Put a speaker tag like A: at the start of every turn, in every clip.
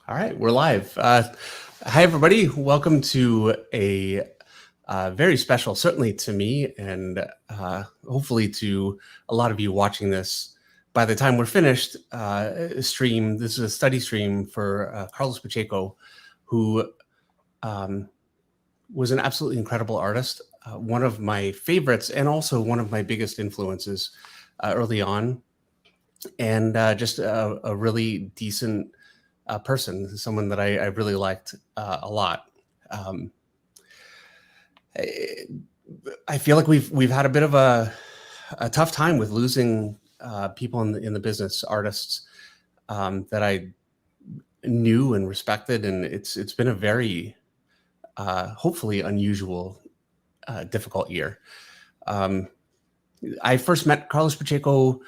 A: All right, we're live. Hi, everybody. Welcome to a very special, certainly to me, and hopefully to a lot of you watching this by the time we're finished, stream. This is a study stream for Carlos Pacheco, who was an absolutely incredible artist, one of my favorites, and also one of my biggest influences early on, and just a really decent person, someone that I really liked a lot. Um, I feel like we've had a bit of a tough time with losing people in the business, artists that I knew and respected, and it's been a very hopefully unusual, difficult year. I first met Carlos Pacheco,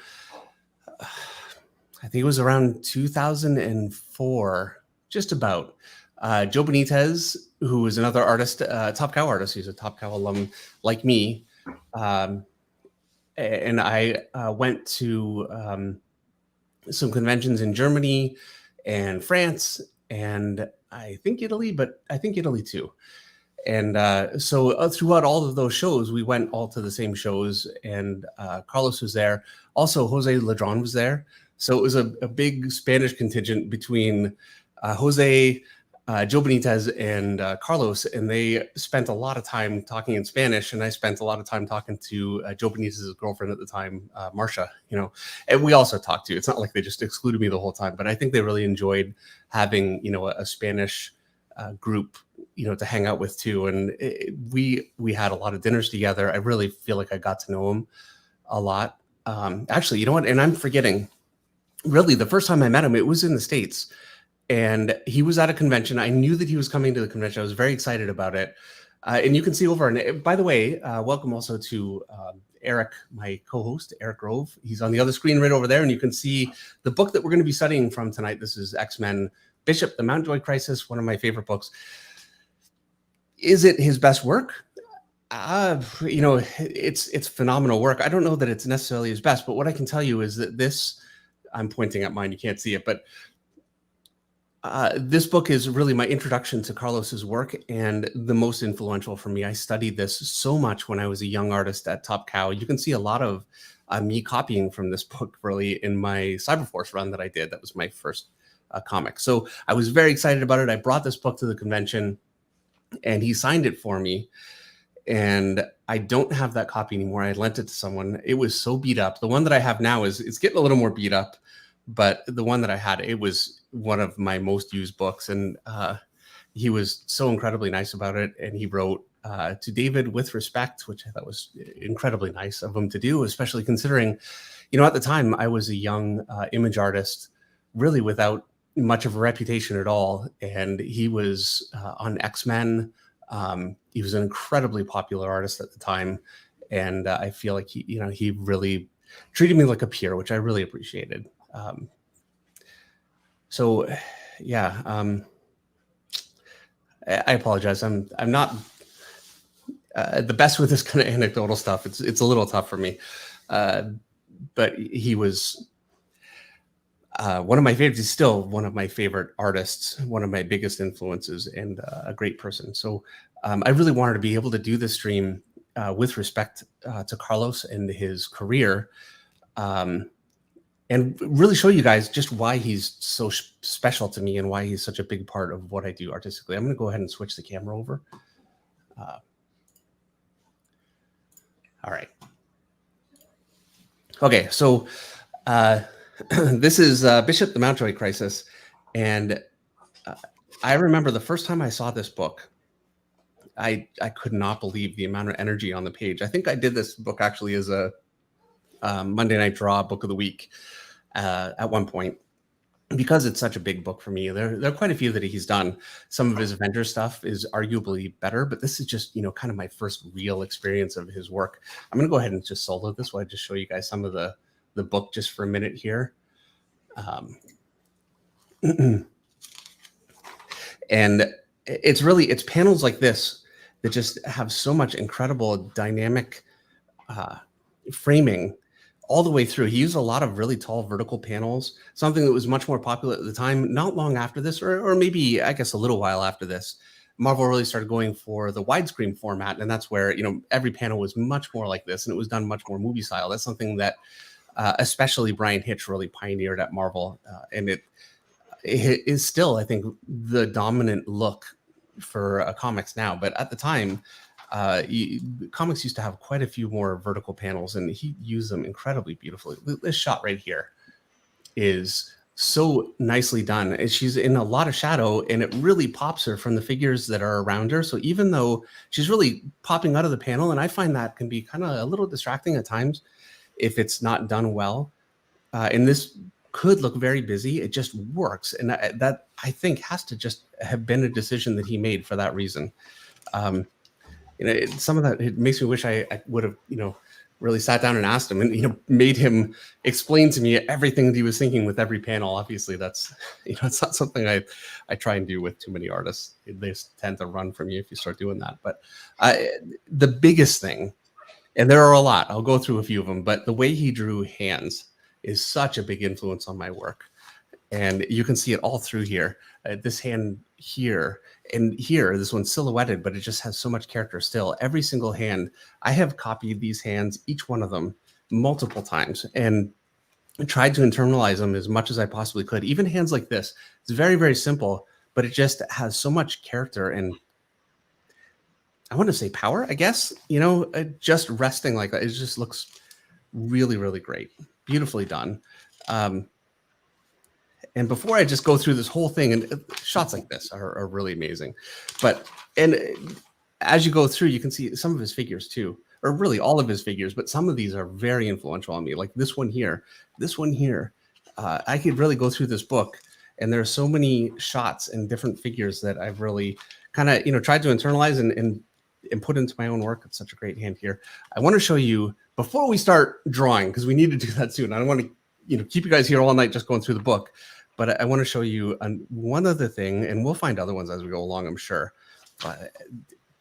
A: I think it was around 2004, just about. Joe Benitez, who is another artist, Top Cow artist, he's a Top Cow alum like me. And I went to some conventions in Germany and France and I think Italy, but I think Italy too. And so throughout all of those shows, we went all to the same shows, and Carlos was there. Also, Jose Ladron was there. So it was a big Spanish contingent between Jose, Joe Benitez, and Carlos, and they spent a lot of time talking in Spanish, and I spent a lot of time talking to Joe Benitez's girlfriend at the time, Marcia, and we also talked to. It's not like they just excluded me the whole time, but I think they really enjoyed having, a Spanish group, to hang out with too. And we had a lot of dinners together. I really feel like I got to know him a lot. Actually, you know what? And I'm forgetting, really, the first time I met him, it was in the States. And he was at a convention. I knew that he was coming to the convention. I was very excited about it. And you can see over, and by the way, welcome also to Eric, my co-host, Eric Grove. He's on the other screen right over there. And you can see the book that we're going to be studying from tonight. This is X-Men Bishop, the Mountjoy Crisis, one of my favorite books. Is it his best work? It's phenomenal work. I don't know that it's necessarily his best, but what I can tell you is that this, I'm pointing at mine, you can't see it, but this book is really my introduction to Carlos's work and the most influential for me. I studied this so much when I was a young artist at Top Cow. You can see a lot of me copying from this book really in my Cyberforce run that I did. That was my first comic. So I was very excited about it. I brought this book to the convention and he signed it for me. And I don't have that copy anymore. I lent it to someone. It was so beat up. The one that I have now it's getting a little more beat up, but the one that I had, it was one of my most used books. And he was so incredibly nice about it. And he wrote to David with respect, which I thought was incredibly nice of him to do, especially considering, at the time I was a young image artist, really without much of a reputation at all. And he was on X-Men. He was an incredibly popular artist at the time. And I feel like he really treated me like a peer, which I really appreciated. So yeah, I apologize. I'm not the best with this kind of anecdotal stuff. It's a little tough for me. But he was one of my favorites. He's still one of my favorite artists, one of my biggest influences, and a great person. So I really wanted to be able to do this stream with respect to Carlos and his career, and really show you guys just why he's so special to me and why he's such a big part of what I do artistically. I'm going to go ahead and switch the camera over. All right. Okay, so this is Bishop, the Mountjoy Crisis. And I remember the first time I saw this book, I could not believe the amount of energy on the page. I think I did this book actually as a Monday Night Draw book of the week at one point, because it's such a big book for me. There are quite a few that he's done. Some of his Avengers stuff is arguably better, but this is just, kind of my first real experience of his work. I'm going to go ahead and just solo this while I just show you guys some of the book just for a minute here. And it's panels like this that just have so much incredible dynamic framing all the way through. He used a lot of really tall vertical panels, something that was much more popular at the time. Not long after this, or maybe I guess a little while after this, Marvel really started going for the widescreen format, and that's where every panel was much more like this, and it was done much more movie style. That's something that especially Brian Hitch really pioneered at Marvel, and it is still, I think, the dominant look for comics now. But at the time, comics used to have quite a few more vertical panels, and he used them incredibly beautifully. This shot right here is so nicely done. And she's in a lot of shadow, and it really pops her from the figures that are around her. So even though she's really popping out of the panel, and I find that can be kind of a little distracting at times if it's not done well. And this could look very busy. It just works. And that I think has to just have been a decision that he made for that reason. Some of that, it makes me wish I would have, really sat down and asked him and, made him explain to me everything that he was thinking with every panel. Obviously that's, it's not something I try and do with too many artists. They just tend to run from you if you start doing that. But the biggest thing, and there are a lot, I'll go through a few of them, but the way he drew hands is such a big influence on my work. And you can see it all through here. This hand here and here, this one's silhouetted, but it just has so much character still. Every single hand, I have copied these hands, each one of them, multiple times, and tried to internalize them as much as I possibly could. Even hands like this, it's very, very simple, but it just has so much character and I want to say power, I guess, just resting like that. It just looks really, really great. Beautifully done. And before I just go through this whole thing, and shots like this are really amazing. And as you go through, you can see some of his figures too, or really all of his figures, but some of these are very influential on me. Like this one here. I could really go through this book, and there are so many shots and different figures that I've really kind of, tried to internalize and put into my own work. It's such a great hand here. I want to show you before we start drawing, because we need to do that soon. I don't want to, keep you guys here all night just going through the book, but I want to show you one other thing, and we'll find other ones as we go along, I'm sure.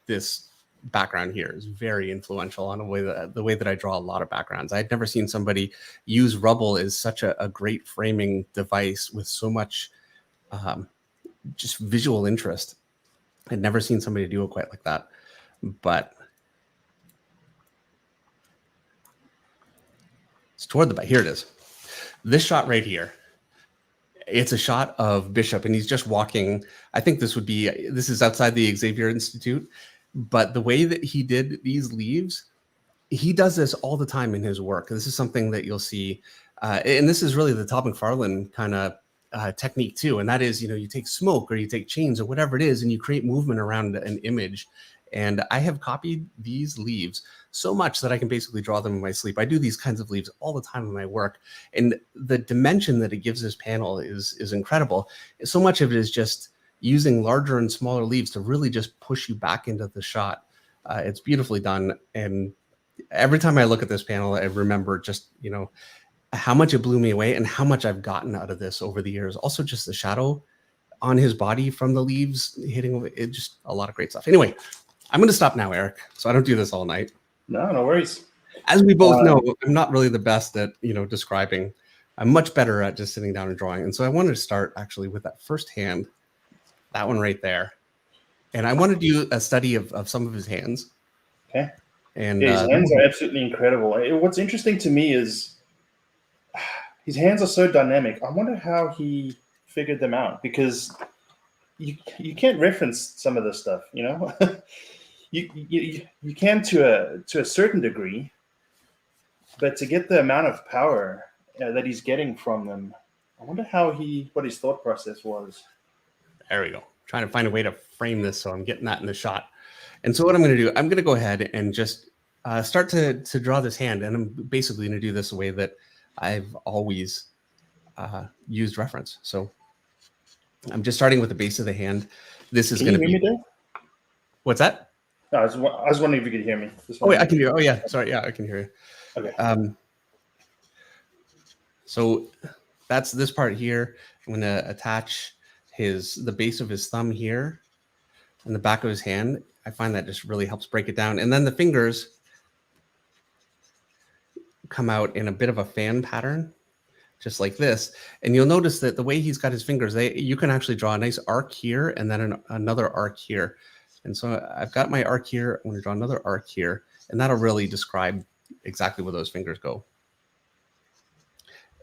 A: This background here is very influential on the way that I draw a lot of backgrounds. I'd never seen somebody use rubble as such a great framing device with so much just visual interest. I'd never seen somebody do it quite like that. But it's toward the back. Here it is. This shot right here. It's a shot of Bishop, and he's just walking. I think this is outside the Xavier Institute, but the way that he did these leaves, he does this all the time in his work. This is something that you'll see, and this is really the Todd McFarlane kind of technique too. And that is, you take smoke or you take chains or whatever it is, and you create movement around an image. And I have copied these leaves so much that I can basically draw them in my sleep. I do these kinds of leaves all the time in my work. And the dimension that it gives this panel is incredible. So much of it is just using larger and smaller leaves to really just push you back into the shot. It's beautifully done. And every time I look at this panel, I remember just, how much it blew me away and how much I've gotten out of this over the years. Also just the shadow on his body from the leaves hitting it, just a lot of great stuff. Anyway, I'm going to stop now, Eric, so I don't do this all night.
B: No worries.
A: As we both know, I'm not really the best at, describing. I'm much better at just sitting down and drawing. And so I wanted to start actually with that first hand, that one right there. And I want to do a study of some of his hands.
B: Okay.
A: And
B: his hands are absolutely incredible. What's interesting to me is his hands are so dynamic. I wonder how he figured them out, because you can't reference some of this stuff, you can to a certain degree, but to get the amount of power that he's getting from them, I wonder what his thought process was.
A: There we go. Trying to find a way to frame this so I'm getting that in the shot. And so what I'm going to do, I'm going to go ahead and just start to draw this hand, and I'm basically going to do this the way that I've always used reference. So I'm just starting with the base of the hand. This is going to be.
B: Can you hear me there?
A: What's that?
B: No, I was wondering if you could hear me.
A: Oh, wait, I can hear. Oh, yeah. Sorry. Yeah, I can hear you.
B: Okay.
A: So that's this part here. I'm going to attach the base of his thumb here and the back of his hand. I find that just really helps break it down. And then the fingers come out in a bit of a fan pattern, just like this. And you'll notice that the way he's got his fingers, you can actually draw a nice arc here and then another arc here. And so I've got my arc here. I'm going to draw another arc here, and that'll really describe exactly where those fingers go.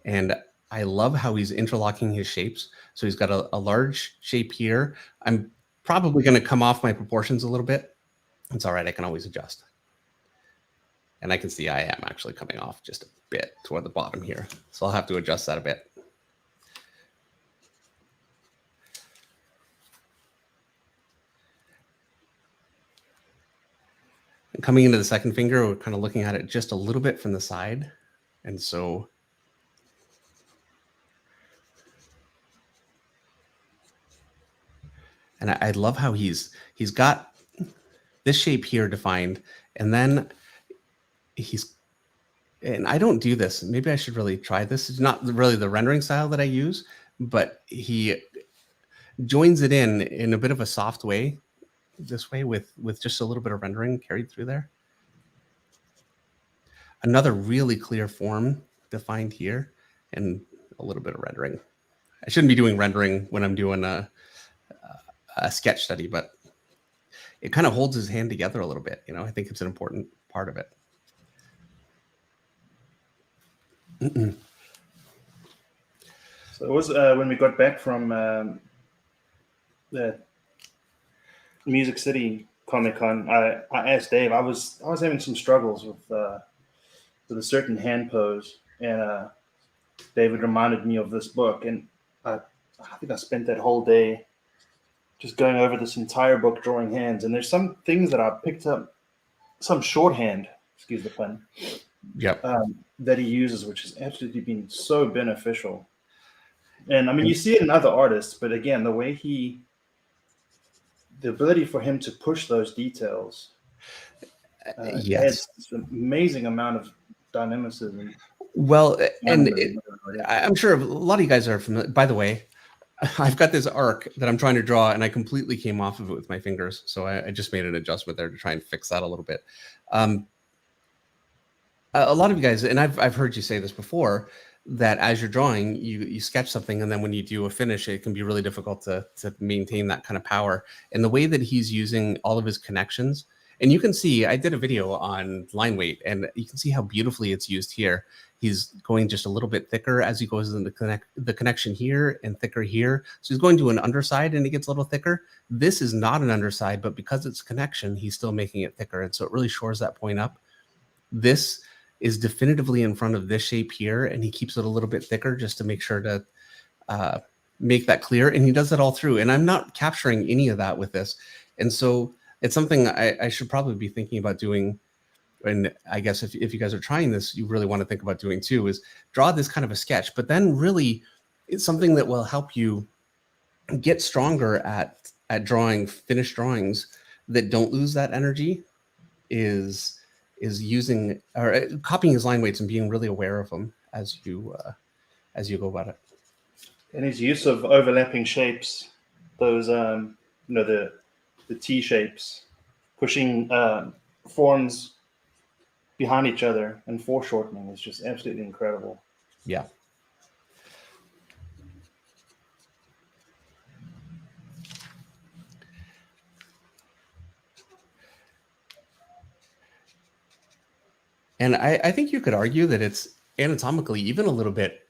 A: And I love how he's interlocking his shapes. So he's got a large shape here. I'm probably going to come off my proportions a little bit. It's all right. I can always adjust. And I can see I am actually coming off just a bit toward the bottom here. So I'll have to adjust that a bit. And coming into the second finger, we're kind of looking at it just a little bit from the side. And so and I love how he's got this shape here defined, and then and I don't do this. Maybe I should really try this. It's not really the rendering style that I use, but he joins it in a bit of a soft way, this way with just a little bit of rendering carried through there. Another really clear form defined here, and a little bit of rendering. I shouldn't be doing rendering when I'm doing a sketch study, but it kind of holds his hand together a little bit. You know, I think it's an important part of it.
B: So it was when we got back from the Music City Comic Con. I asked Dave. I was having some struggles with a certain hand pose, and David reminded me of this book, and I think I spent that whole day just going over this entire book, drawing hands. And there's some things that I picked up, some shorthand, excuse the pun, that he uses, which has absolutely been so beneficial. And I mean, you see it in other artists, but again, the ability for him to push those details,
A: yes,
B: adds an amazing amount of dynamicism.
A: Well, and I'm sure a lot of you guys are familiar. By the way, I've got this arc that I'm trying to draw, and I completely came off of it with my fingers. So I just made an adjustment there to try and fix that a little bit. A lot of you guys, and I've heard you say this before, that as you're drawing, you sketch something, and then when you do a finish, it can be really difficult to maintain that kind of power. And the way that he's using all of his connections, and you can see, I did a video on line weight, and you can see how beautifully it's used here. He's going just a little bit thicker as he goes in the connection here, and thicker here. So he's going to an underside, and it gets a little thicker. This is not an underside, but because it's connection, he's still making it thicker. And so it really shores that point up. This is definitively in front of this shape here, and he keeps it a little bit thicker just to make sure to make that clear. And he does that all through. And I'm not capturing any of that with this. And so it's something I should probably be thinking about doing. And I guess if you guys are trying this, you really want to think about doing too, is draw this kind of a sketch, but then really it's something that will help you get stronger at drawing finished drawings that don't lose that energy, is using or copying his line weights and being really aware of them as you go about it.
B: And his use of overlapping shapes, those the T shapes, pushing forms behind each other and foreshortening is just absolutely incredible.
A: Yeah. And I think you could argue that it's anatomically even a little bit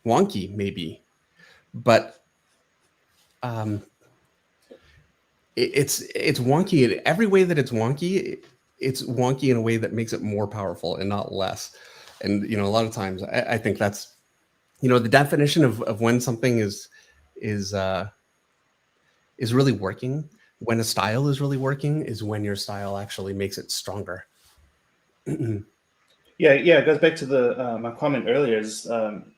A: wonky, maybe, but it's wonky in every way that it's wonky. It's wonky in a way that makes it more powerful and not less. And a lot of times I think that's the definition of when something is really working. When a style is really working is when your style actually makes it stronger.
B: Yeah, it goes back to the my comment earlier. Is I'm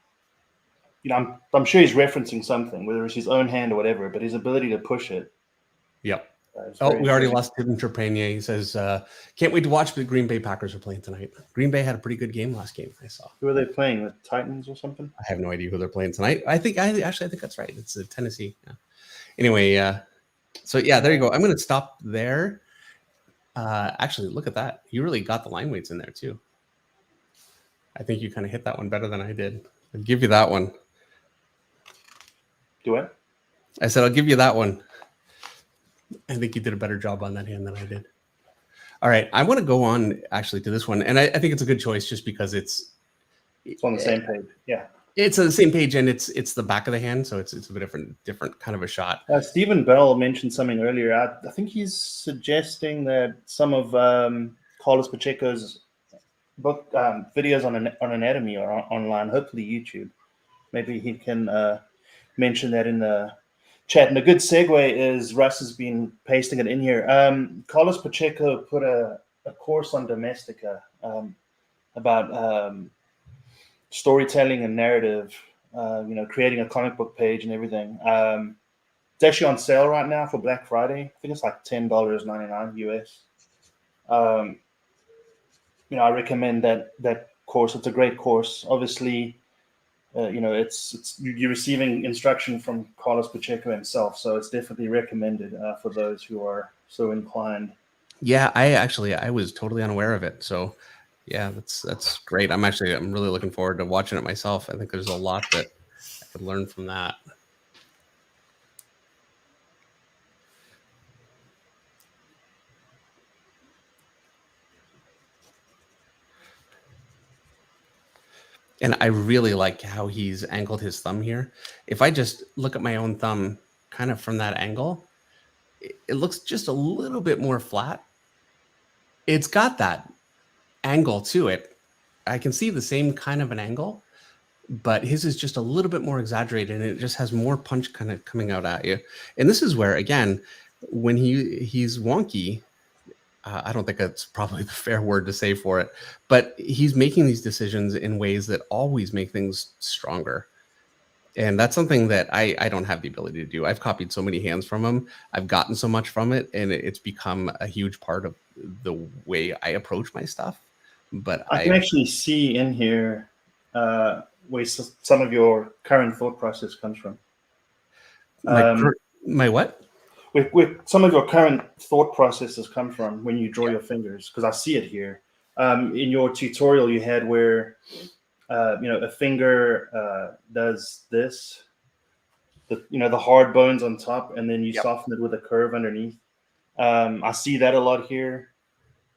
B: sure he's referencing something, whether it's his own hand or whatever, but his ability to push it.
A: Yep. We already lost Tim Trepanier. He says, "Can't wait to watch the Green Bay Packers are playing tonight." Green Bay had a pretty good game last game. I saw.
B: Who are they playing? The Titans or something?
A: I have no idea who they're playing tonight. I think that's right. It's Tennessee. Yeah. Anyway, so yeah, there you go. I'm going to stop there. Actually, look at that. You really got the line weights in there too. I think you kind of hit that one better than I did. I'll give you that one.
B: Do it.
A: I said I'll give you that one. I think you did a better job on that hand than I did. All right, I want to go on actually to this one, and I think it's a good choice just because
B: It's on the same page. Yeah.
A: it's on the same page, and it's the back of the hand, so it's a different kind of a shot.
B: Stephen Bell mentioned something earlier. I think he's suggesting that some of Carlos Pacheco's book videos on anatomy are online, hopefully YouTube. Maybe he can mention that in the chat. And a good segue is Russ has been pasting it in here. Carlos Pacheco put a course on Domestika about storytelling and narrative, creating a comic book page and everything. It's actually on sale right now for Black Friday. I think it's like $10.99 US. I recommend that course. It's a great course. Obviously, it's you're receiving instruction from Carlos Pacheco himself, so it's definitely recommended for those who are so inclined.
A: Yeah, I was totally unaware of it. So yeah, that's great. I'm really looking forward to watching it myself. I think there's a lot that I could learn from that. And I really like how he's angled his thumb here. If I just look at my own thumb kind of from that angle, it looks just a little bit more flat. It's got that angle to it. I can see the same kind of an angle, but his is just a little bit more exaggerated, and it just has more punch kind of coming out at you. And this is where, again, when he's wonky, I don't think that's probably the fair word to say for it, but he's making these decisions in ways that always make things stronger. And that's something that I don't have the ability to do. I've copied so many hands from him. I've gotten so much from it, and it's become a huge part of the way I approach my stuff. But
B: I can actually see in here where some of your current thought process comes from.
A: My what?
B: Where some of your current thought processes come from when you draw your fingers, because I see it here. In your tutorial you had where a finger does this, the hard bones on top, and then you soften it with a curve underneath. I see that a lot here.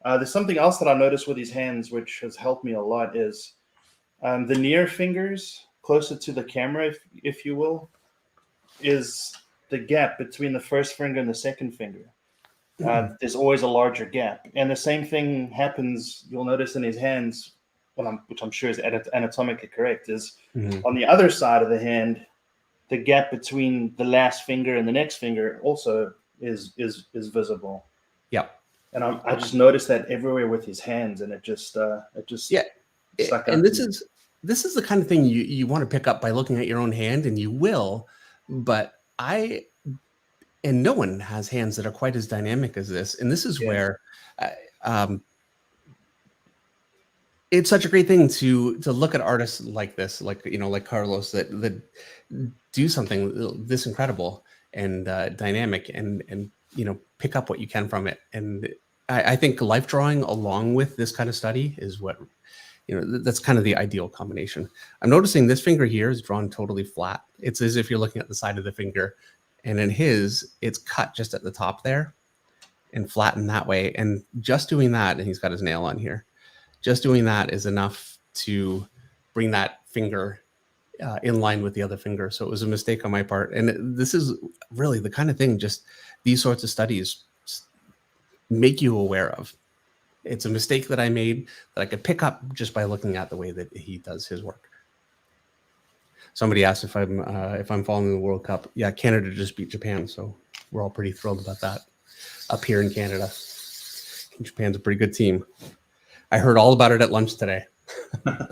B: There's something else that I noticed with these hands, which has helped me a lot, is the near fingers closer to the camera, if you will, is the gap between the first finger and the second finger. There's always a larger gap. And the same thing happens, you'll notice in his hands, which I'm sure is anatomically correct, is on the other side of the hand, the gap between the last finger and the next finger also is visible.
A: Yeah.
B: And I just noticed that everywhere with his hands, and it just stuck
A: and
B: out.
A: This is the kind of thing you want to pick up by looking at your own hand, and you will. But no one has hands that are quite as dynamic as this, and this is where it's such a great thing to look at artists like this, like Carlos, that do something this incredible and dynamic, and pick up what you can from it. And I think life drawing along with this kind of study is what that's kind of the ideal combination. I'm noticing this finger here is drawn totally flat. It's as if you're looking at the side of the finger, and in his, it's cut just at the top there and flattened that way. And just doing that, and he's got his nail on here, just doing that is enough to bring that finger in line with the other finger. So it was a mistake on my part. And this is really the kind of thing just these sorts of studies make you aware of. It's a mistake that I made that I could pick up just by looking at the way that he does his work. Somebody asked if I'm following the World Cup. Yeah, Canada just beat Japan, so we're all pretty thrilled about that up here in Canada. Japan's a pretty good team. I heard all about it at lunch today.
B: I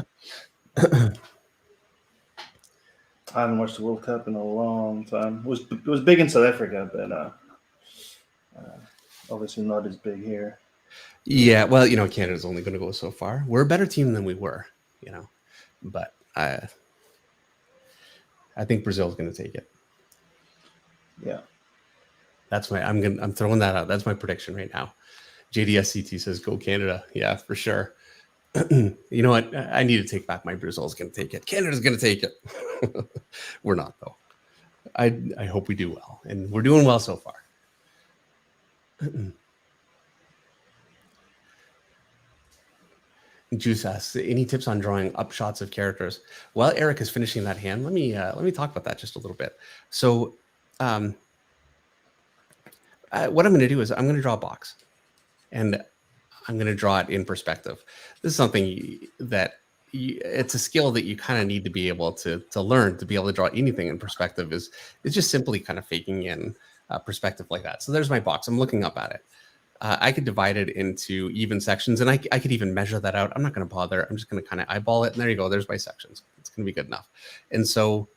B: haven't watched the World Cup in a long time. It was big in South Africa, but obviously not as big here.
A: Yeah, well, Canada's only going to go so far. We're a better team than we were, but I think Brazil's going to take it.
B: Yeah,
A: I'm throwing that out. That's my prediction right now. JDSCT says go Canada. Yeah, for sure. You know what? I need to take back my Brazil's going to take it. Canada's going to take it. We're not, though. I hope we do well, and we're doing well so far. Juice asks, any tips on drawing up shots of characters? While Eric is finishing that hand, let me talk about that just a little bit. So, what I'm going to do is I'm going to draw a box, and I'm going to draw it in perspective. This is something that it's a skill that you kind of need to be able to learn to be able to draw anything in perspective. Is just simply kind of faking in perspective like that. So there's my box. I'm looking up at it. I could divide it into even sections, and I could even measure that out. I'm not going to bother. I'm just going to kind of eyeball it, and there you go. There's my sections. It's going to be good enough. And so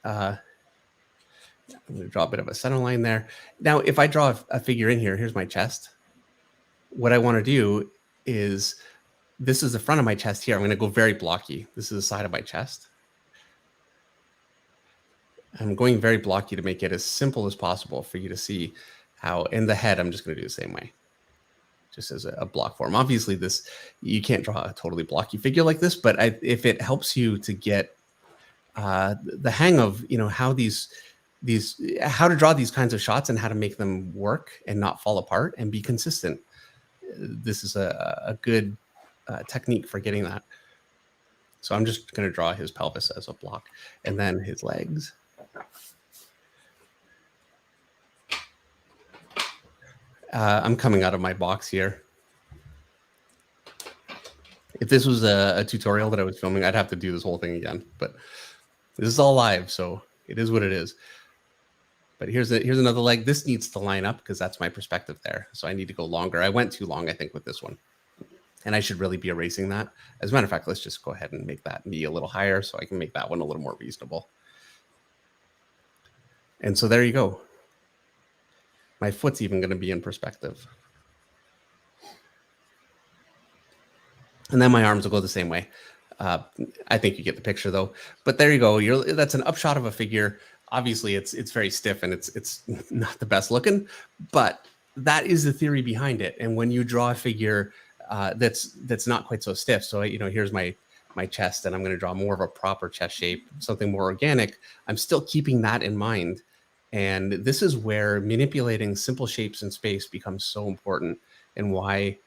A: I'm going to draw a bit of a center line there. Now, if I draw a figure in here, here's my chest. What I want to do is, this is the front of my chest here. I'm going to go very blocky. This is the side of my chest. I'm going very blocky to make it as simple as possible for you to see how. In the head, I'm just going to do the same way, just as a block form. Obviously, this, you can't draw a totally blocky figure like this, but if it helps you to get the hang of, how how to draw these kinds of shots and how to make them work and not fall apart and be consistent, this is a good technique for getting that. So I'm just going to draw his pelvis as a block, and then his legs. I'm coming out of my box here. If this was a tutorial that I was filming, I'd have to do this whole thing again. But this is all live, so it is what it is. But here's another leg. This needs to line up because that's my perspective there. So I need to go longer. I went too long, I think, with this one. And I should really be erasing that. As a matter of fact, let's just go ahead and make that be a little higher so I can make that one a little more reasonable. And so there you go. My foot's even going to be in perspective. And then my arms will go the same way. I think you get the picture, though. But there you go. That's an upshot of a figure. Obviously, it's very stiff and it's not the best looking, but that is the theory behind it. And when you draw a figure that's not quite so stiff, so here's my chest, and I'm going to draw more of a proper chest shape, something more organic. I'm still keeping that in mind. And this is where manipulating simple shapes in space becomes so important, and why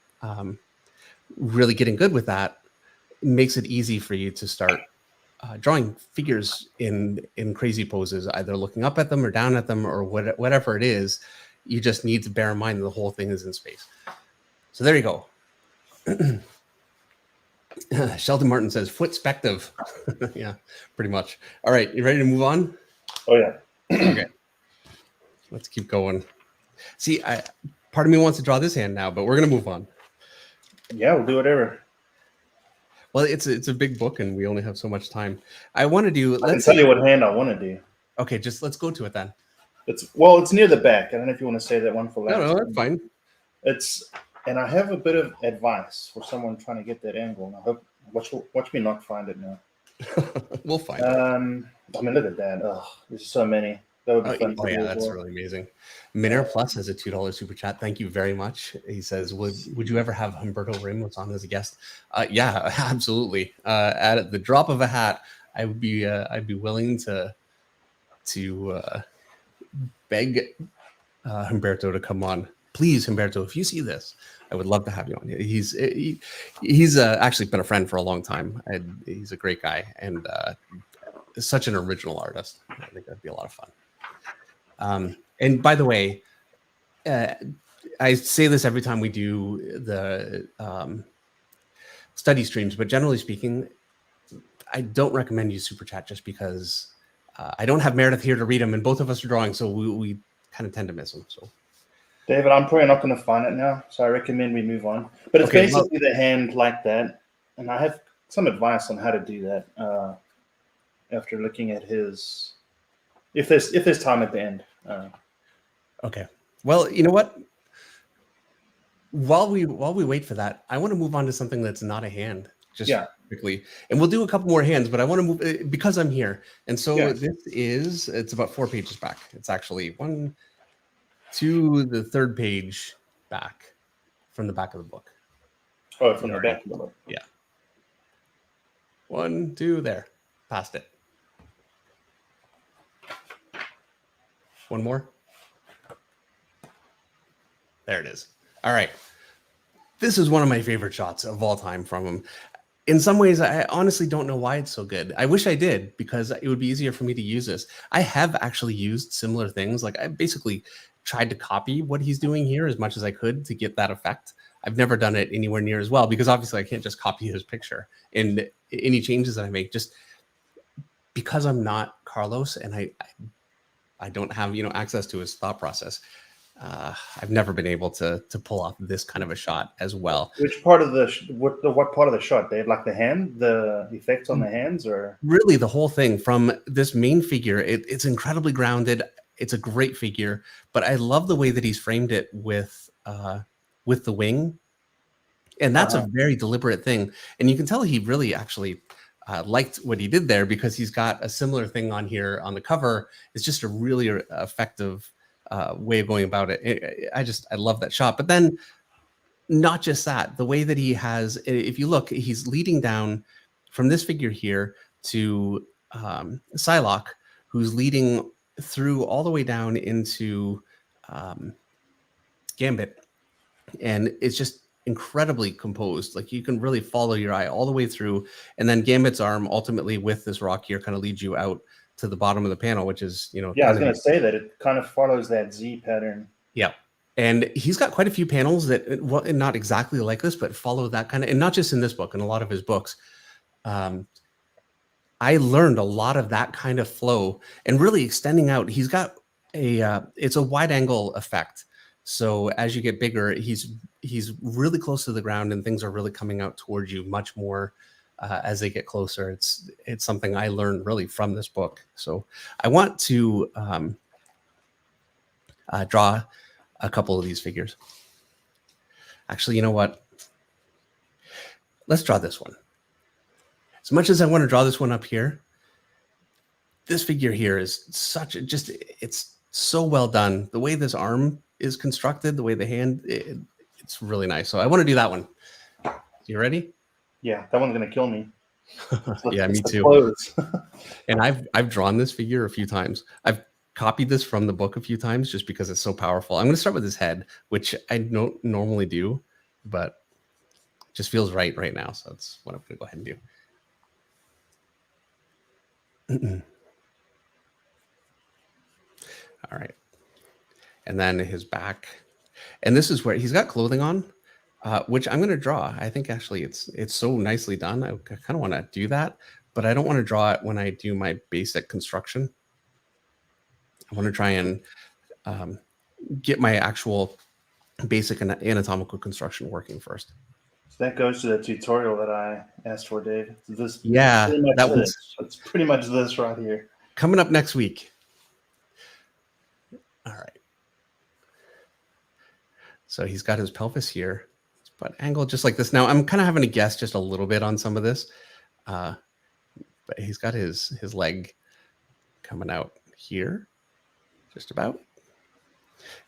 A: really getting good with that makes it easy for you to start drawing figures in crazy poses, either looking up at them or down at them or whatever it is. You just need to bear in mind the whole thing is in space. So there you go. Sheldon Martin says footspective. Yeah, pretty much. All right, you ready to move on?
B: Oh yeah.
A: Okay. Let's keep going. See, part of me wants to draw this hand now, but we're gonna move on.
B: Yeah, we'll do whatever.
A: Well, it's a big book, and we only have so much time. I want to do.
B: I can tell you what hand I want to do.
A: Okay, just let's go to it then.
B: It's near the back. I don't know if you want to say that one for last.
A: No, that's fine.
B: And I have a bit of advice for someone trying to get that angle. And I hope watch me not find it now.
A: We'll find it.
B: I mean, look at that. Oh, there's so many. That would be fun.
A: Oh yeah, that's really amazing. Miner Plus has a $2 super chat. Thank you very much. He says, "Would you ever have Humberto Ramos on as a guest?" Yeah, absolutely. At the drop of a hat, I'd be willing to beg Humberto to come on. Please, Humberto, if you see this, I would love to have you on. He's actually been a friend for a long time, and he's a great guy and such an original artist. I think that'd be a lot of fun. And by the way, I say this every time we do the study streams, but generally speaking, I don't recommend you super chat just because I don't have Meredith here to read them, and both of us are drawing, so we kind of tend to miss them. So,
B: David, I'm probably not going to find it now, so I recommend we move on. But it's basically the hand like that, and I have some advice on how to do that after looking at his. If there's time at the end.
A: Okay. Well, you know what? While we wait for that, I want to move on to something that's not a hand. Just quickly, and we'll do a couple more hands. But I want to move because I'm here, and so it's about 4 pages back. It's actually 1, 2, the third page back from the back of the book.
B: Oh, from the back of the book.
A: Yeah. 1, 2, there. Past it. One more. There it is. All right. This is one of my favorite shots of all time from him. In some ways, I honestly don't know why it's so good. I wish I did, because it would be easier for me to use this. I have actually used similar things. Like, I basically tried to copy what he's doing here as much as I could to get that effect. I've never done it anywhere near as well, because obviously I can't just copy his picture. And any changes that I make, just because I'm not Carlos and I don't have, access to his thought process, I've never been able to pull off this kind of a shot as well.
B: Which part of what part of the shot, Dave? Like the effects on the hands, or
A: Really the whole thing from this main figure? It's incredibly grounded. It's a great figure, but I love the way that he's framed it with the wing, and that's a very deliberate thing. And you can tell he really actually liked what he did there, because he's got a similar thing on here on the cover. It's just a really effective way of going about it. I love that shot. But then, not just that, the way that he has, if you look, he's leading down from this figure here to Psylocke, who's leading through all the way down into Gambit. And it's just incredibly composed. Like, you can really follow your eye all the way through. And then Gambit's arm ultimately with this rock here kind of leads you out to the bottom of the panel, which is,
B: yeah, I was going to say that it kind of follows that Z pattern.
A: Yeah. And he's got quite a few panels that, well, not exactly like this, but follow that kind of, and not just in this book, in a lot of his books. I learned a lot of that kind of flow and really extending out. He's got it's a wide angle effect. So as you get bigger, he's really close to the ground, and things are really coming out towards you much more as they get closer. It's something I learned really from this book. So I want to draw a couple of these figures. Actually, you know what? Let's draw this one. As much as I want to draw this one up here, this figure here is it's so well done. The way this arm is constructed, the way the hand, it's really nice. So I want to do that one. You ready?
B: Yeah, that one's going to kill me.
A: Yeah, me too. And I've drawn this figure a few times. I've copied this from the book a few times just because it's so powerful. I'm going to start with his head, which I don't normally do, but it just feels right now. So that's what I'm going to go ahead and do. All right. And then his back. And this is where he's got clothing on, which I'm going to draw. I think actually it's so nicely done. I kind of want to do that, but I don't want to draw it when I do my basic construction. I want to try and get my actual basic anatomical construction working first.
B: So that goes to the tutorial that I asked for, Dave. It's pretty much this right here.
A: Coming up next week. All right. So he's got his pelvis here, but angled just like this. Now I'm kind of having to guess just a little bit on some of this, but he's got his leg coming out here, just about.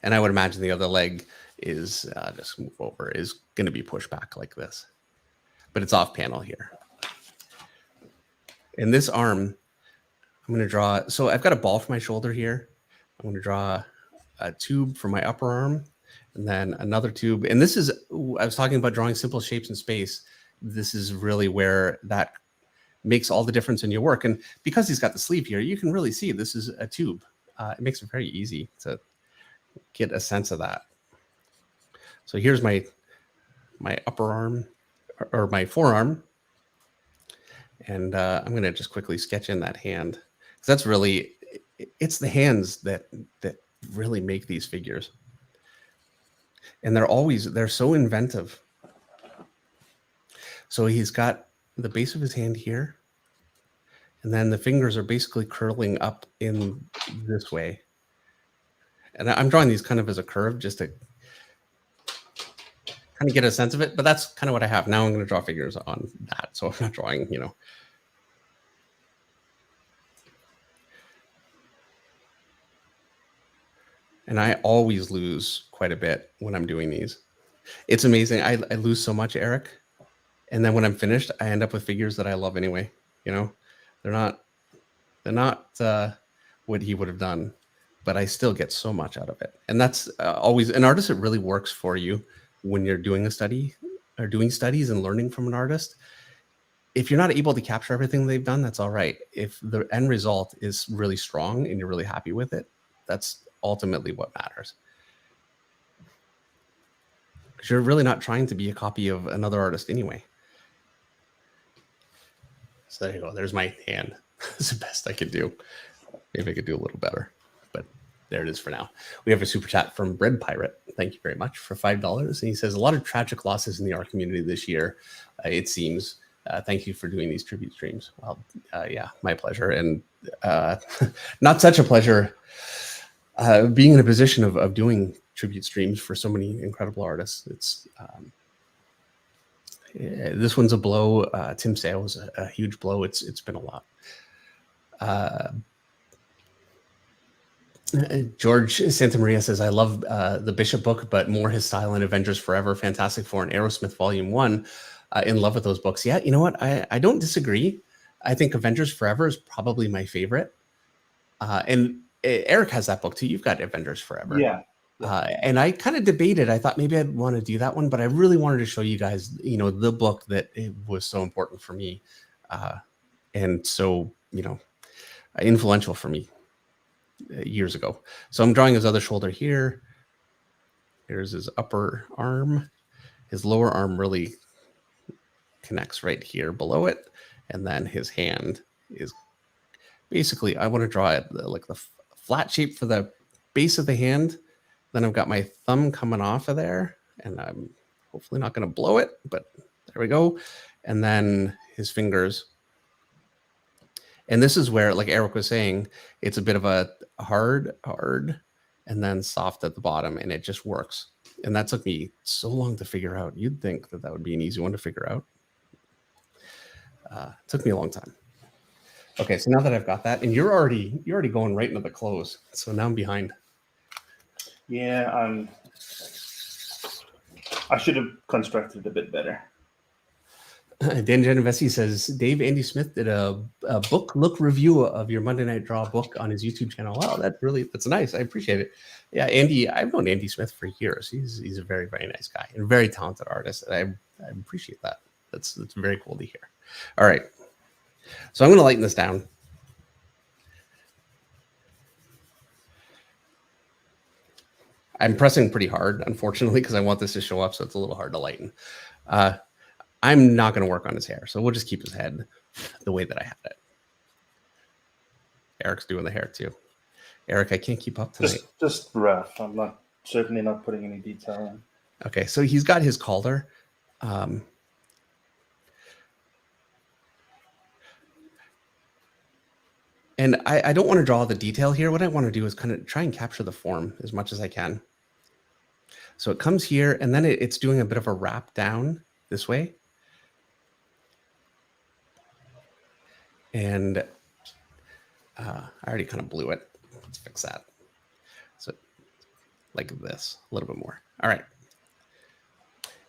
A: And I would imagine the other leg is just move over, is going to be pushed back like this, but it's off panel here. And this arm, I'm going to draw. So I've got a ball for my shoulder here. I'm going to draw a tube for my upper arm, and then another tube. And this is, I was talking about drawing simple shapes in space. This is really where that makes all the difference in your work. And because he's got the sleeve here, you can really see this is a tube. It makes it very easy to get a sense of that. So here's my upper arm, or my forearm. And I'm going to just quickly sketch in that hand, because that's really, it's the hands that really make these figures. And they're so inventive. So he's got the base of his hand here, and then the fingers are basically curling up in this way. And I'm drawing these kind of as a curve just to kind of get a sense of it, but that's kind of what I have. Now I'm going to draw figures on that. So I'm not drawing, And I always lose quite a bit when I'm doing these. It's amazing. I lose so much, Eric. And then when I'm finished, I end up with figures that I love anyway. You know, they're not what he would have done, but I still get so much out of it. And that's always an artist. It really works for you when you're doing a study or doing studies and learning from an artist. If you're not able to capture everything they've done, that's all right. If the end result is really strong and you're really happy with it, that's ultimately what matters. Because you're really not trying to be a copy of another artist anyway. So there you go. There's my hand. That's the best I could do. Maybe I could do a little better, but there it is for now. We have a super chat from Bread Pirate. Thank you very much for $5. And he says, a lot of tragic losses in the art community this year, it seems. Thank you for doing these tribute streams. Well, yeah, my pleasure. And not such a pleasure being in a position of doing tribute streams for so many incredible artists. It's this one's a blow. Tim Sale was a huge blow. It's been a lot. George Santamaria says, I love the Bishop book, but more his style in Avengers Forever, Fantastic Four, and Aerosmith Volume 1. In love with those books. Yeah, you know what? I don't disagree. I think Avengers Forever is probably my favorite. And Eric has that book too. You've got Avengers Forever.
B: Yeah.
A: And I kind of debated. I thought maybe I'd want to do that one, but I really wanted to show you guys, you know, the book that it was so important for me. And so, you know, influential for me years ago. So I'm drawing his other shoulder here. Here's his upper arm. His lower arm really connects right here below it. And then his hand is basically, I want to draw it like the flat shape for the base of the hand. Then I've got my thumb coming off of there, and I'm hopefully not going to blow it, but there we go. And then his fingers. And this is where, like Eric was saying, it's a bit of a hard, and then soft at the bottom, and it just works. And that took me so long to figure out. You'd think that would be an easy one to figure out. It took me a long time. Okay, so now that I've got that, and you're already going right into the close, so now I'm behind.
B: Yeah, I should have constructed it a bit better.
A: Dan Genovesi says, Dave, Andy Smith did a book look review of your Monday Night Draw book on his YouTube channel. Wow, that's nice. I appreciate it. Yeah, Andy, I've known Andy Smith for years. He's a very, very nice guy and a very talented artist. And I appreciate that. That's very cool to hear. All right. So I'm going to lighten this down. I'm pressing pretty hard, unfortunately, because I want this to show up, so it's a little hard to lighten. I'm not going to work on his hair, so we'll just keep his head the way that I had it. Eric's doing the hair too. Eric, I can't keep up tonight.
B: Just rough. I'm certainly not putting any detail in.
A: Okay, so he's got his collar. And I don't want to draw the detail here. What I want to do is kind of try and capture the form as much as I can. So it comes here, and then it's doing a bit of a wrap down this way. And I already kind of blew it. Let's fix that. So like this, a little bit more. All right.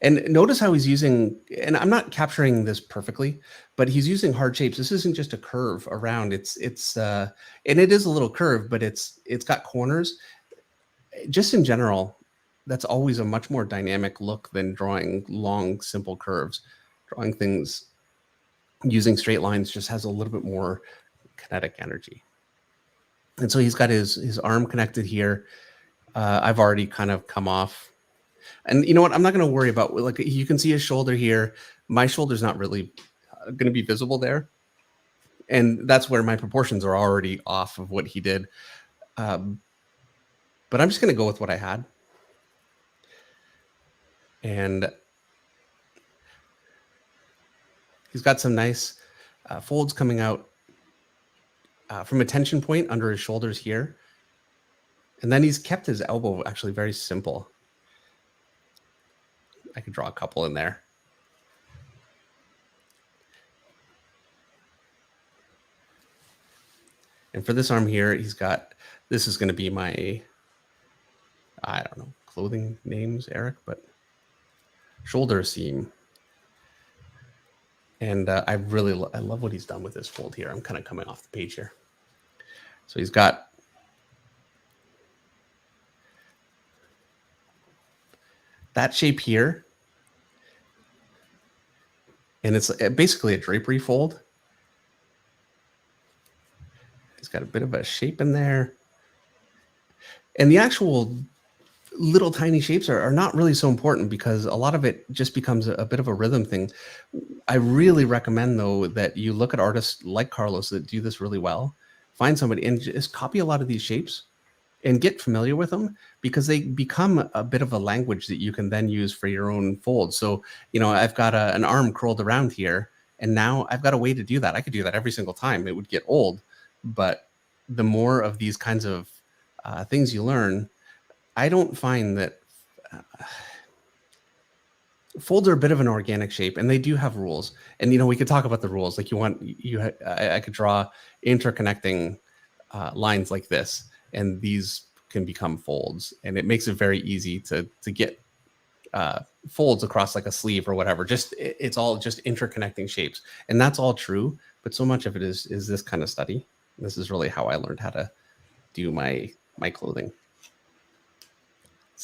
A: And notice how he's using, and I'm not capturing this perfectly, but he's using hard shapes. This isn't just a curve around. It's and it is a little curve, but it's got corners. Just in general, that's always a much more dynamic look than drawing long, simple curves. Drawing things using straight lines just has a little bit more kinetic energy. And so he's got his arm connected here. I've already kind of come off. And you know what? I'm not going to worry about, like, you can see his shoulder here. My shoulder's not really going to be visible there. And that's where my proportions are already off of what he did. But I'm just going to go with what I had. And he's got some nice folds coming out from a tension point under his shoulders here. And then he's kept his elbow actually very simple. I could draw a couple in there. And for this arm here, he's got, this is going to be my, I don't know, clothing names, Eric, but shoulder seam. And I love what he's done with this fold here. I'm kind of coming off the page here. So he's got that shape here, and it's basically a drapery fold. He's got a bit of a shape in there, and the actual little tiny shapes are not really so important because a lot of it just becomes a bit of a rhythm thing. I really recommend, though, that you look at artists like Carlos that do this really well. Find somebody and just copy a lot of these shapes and get familiar with them, because they become a bit of a language that you can then use for your own folds. So, I've got an arm curled around here, and now I've got a way to do that. I could do that every single time. It would get old, but the more of these kinds of things you learn, I don't find that folds are a bit of an organic shape, and they do have rules. And we could talk about the rules. Like I could draw interconnecting lines like this, and these can become folds, and it makes it very easy to get folds across like a sleeve or whatever. It's all just interconnecting shapes, and that's all true. But so much of it is this kind of study. This is really how I learned how to do my clothing.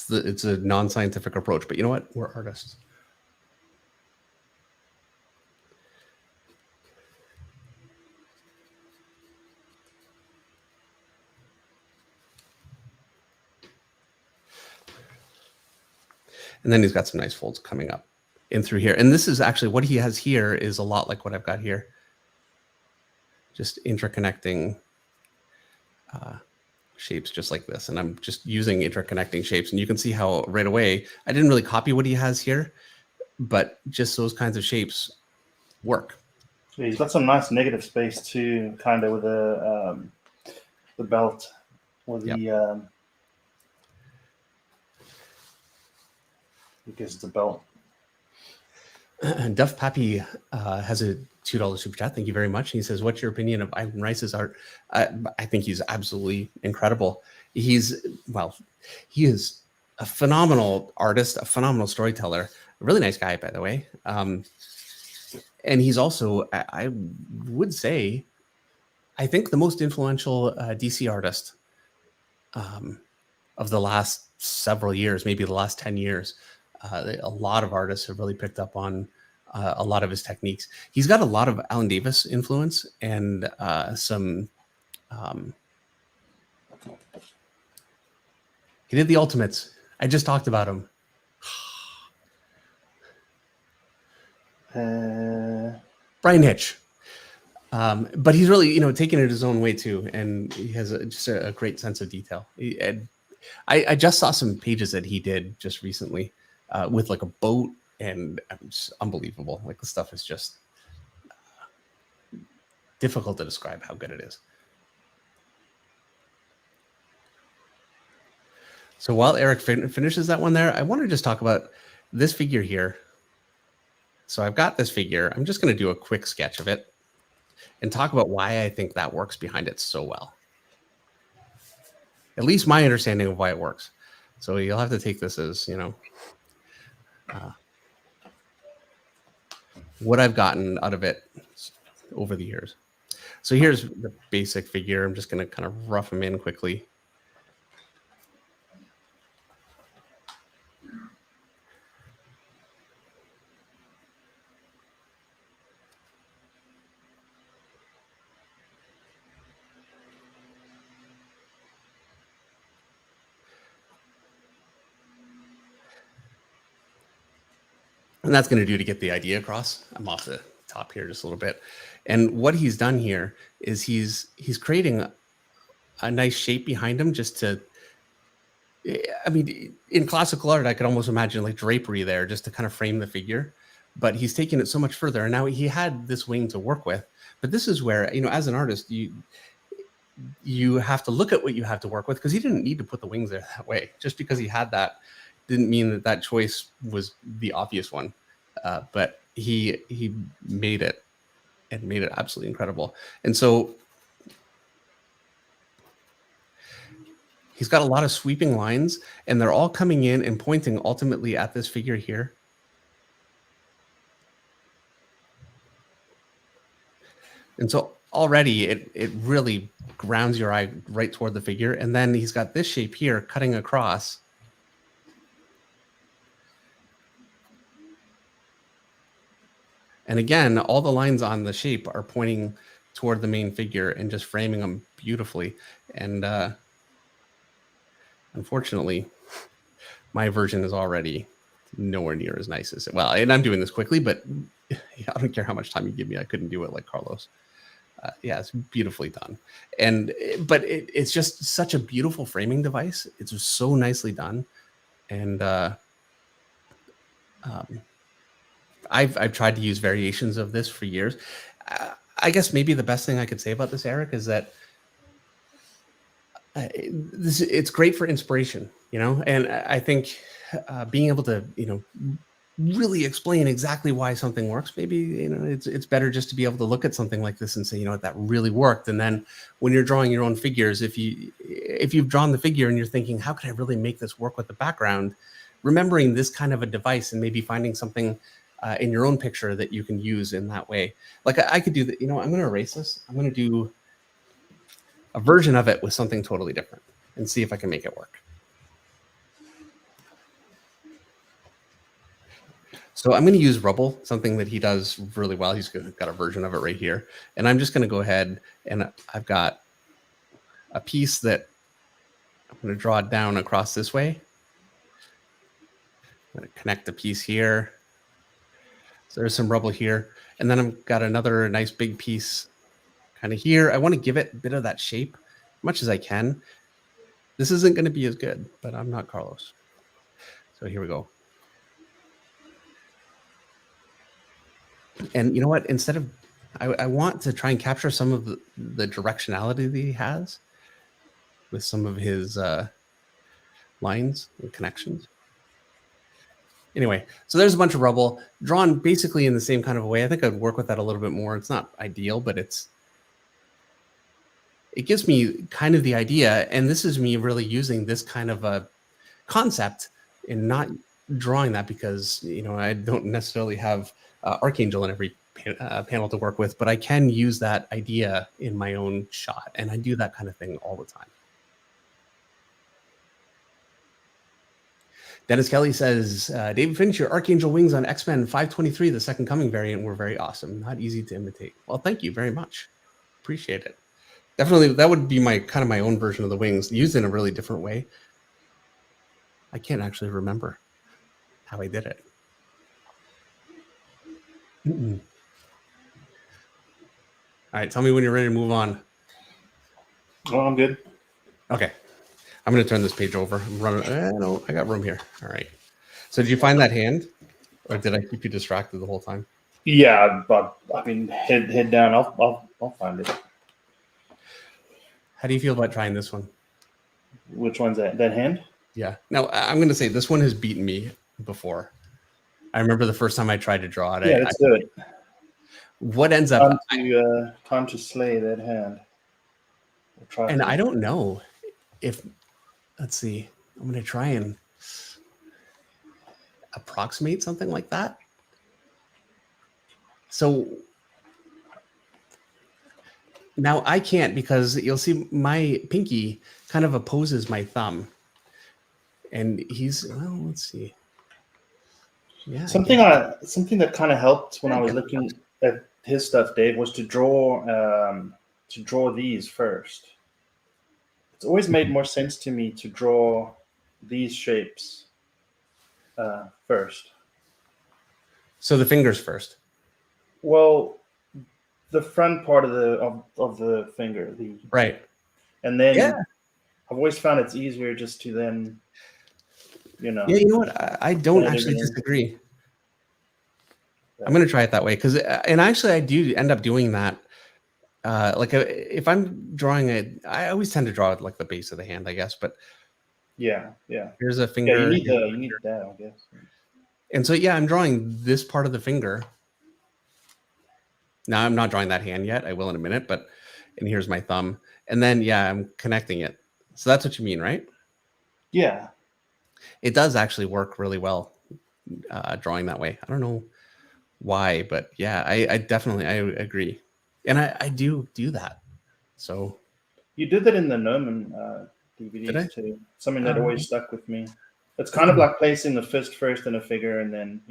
A: It's a non-scientific approach, but you know what? We're artists. And then he's got some nice folds coming up in through here. And this is actually what he has here is a lot like what I've got here. Just interconnecting shapes just like this. And I'm just using interconnecting shapes. And you can see how right away, I didn't really copy what he has here, but just those kinds of shapes work.
B: Yeah, he's got some nice negative space too, kind of with the belt or the
A: Yep.
B: because it's a belt.
A: And Duff Pappy has a $2 super chat. Thank you very much. And he says, "What's your opinion of Ivan Rice's art?" I think he's absolutely incredible. He is a phenomenal artist, a phenomenal storyteller, a really nice guy, by the way. And he's also, I would say, I think the most influential DC artist of the last several years, maybe the last 10 years. A lot of artists have really picked up on a lot of his techniques. He's got a lot of Alan Davis influence and some. He did the Ultimates. I just talked about him. Brian Hitch. But he's really, taking it his own way too, and he has just a great sense of detail. I just saw some pages that he did just recently with like a boat, and it's unbelievable. Like the stuff is just difficult to describe how good it is. So while Eric finishes that one there, I want to just talk about this figure here. So I've got this figure. I'm just going to do a quick sketch of it and talk about why I think that works behind it so well. At least my understanding of why it works. So you'll have to take this as, what I've gotten out of it over the years. So here's the basic figure. I'm just going to kind of rough him in quickly. And that's going to do to get the idea across. I'm off the top here just a little bit. And what he's done here is he's creating a nice shape behind him just to, I mean, in classical art, I could almost imagine like drapery there just to kind of frame the figure. But he's taken it so much further. And now he had this wing to work with. But this is where, as an artist, you have to look at what you have to work with, because he didn't need to put the wings there that way. Just because he had that didn't mean that choice was the obvious one, but he made it and made it absolutely incredible. And so he's got a lot of sweeping lines, and they're all coming in and pointing ultimately at this figure here. And so already it really grounds your eye right toward the figure. And then he's got this shape here cutting across. And again, all the lines on the shape are pointing toward the main figure and just framing them beautifully. And unfortunately, my version is already nowhere near as nice as it. Well, and I'm doing this quickly, but I don't care how much time you give me. I couldn't do it like Carlos. Yeah, it's beautifully done. But it's just such a beautiful framing device. It's just so nicely done. And I've tried to use variations of this for years. I guess maybe the best thing I could say about this, Eric, is that it's great for inspiration, and I think being able to, really explain exactly why something works, maybe, it's better just to be able to look at something like this and say, that really worked. And then when you're drawing your own figures, if you've drawn the figure and you're thinking, how could I really make this work with the background, remembering this kind of a device and maybe finding something in your own picture that you can use in that way. Like I could do that. I'm going to erase this. I'm going to do a version of it with something totally different and see if I can make it work. So I'm going to use rubble, something that he does really well. He's got a version of it right here. And I'm just going to go ahead and I've got a piece that I'm going to draw it down across this way. I'm going to connect the piece here. So there's some rubble here. And then I've got another nice big piece kind of here. I want to give it a bit of that shape as much as I can. This isn't going to be as good, but I'm not Carlos. So here we go. And you know what? Instead of, I want to try and capture some of the directionality that he has with some of his lines and connections. Anyway, so there's a bunch of rubble drawn basically in the same kind of a way. I think I'd work with that a little bit more. It's not ideal, but it gives me kind of the idea. And this is me really using this kind of a concept and not drawing that because, I don't necessarily have Archangel in every panel to work with, but I can use that idea in my own shot. And I do that kind of thing all the time. Dennis Kelly says, David Finch, your Archangel wings on X-Men 523, the Second Coming variant, were very awesome. Not easy to imitate. Well, thank you very much. Appreciate it. Definitely, that would be my own version of the wings, used in a really different way. I can't actually remember how I did it. All right, tell me when you're ready to move on.
B: Oh, I'm good.
A: Okay. I'm going to turn this page over. I'm running. No, I got room here. All right. So did you find that hand? Or did I keep you distracted the whole time?
B: Yeah, but I mean, head down. I'll find it.
A: How do you feel about trying this one?
B: Which one's that? That hand?
A: Yeah. Now, I'm going to say this one has beaten me before. I remember the first time I tried to draw it.
B: Yeah, let's do it.
A: What ends up...
B: Time to slay that hand.
A: We'll try and I don't know if... Let's see. I'm going to try and approximate something like that. So now I can't because you'll see my pinky kind of opposes my thumb. And he's, well, let's see. Yeah.
B: Something that kind of helped when I was looking at his stuff, Dave, was to draw these first. It's always made more sense to me to draw these shapes first.
A: So the fingers first.
B: Well, the front part of the finger,
A: right,
B: and then I've always found it's easier just to then,
A: Yeah, you know what? I don't actually disagree. I'm going to try it that way and actually I do end up doing that. If I'm drawing I always tend to draw it like the base of the hand, I guess. But
B: yeah.
A: Here's a finger.
B: Yeah, you need that, I guess.
A: And so I'm drawing this part of the finger. Now I'm not drawing that hand yet. I will in a minute. And here's my thumb, and then I'm connecting it. So that's what you mean, right?
B: Yeah.
A: It does actually work really well drawing that way. I don't know why, but I definitely agree. And I do that. So
B: You did that in the Gnomon
A: did I?
B: DVDs too. Something that
A: Uh,
B: always stuck with me. It's kind of like placing the fist first in a figure, and then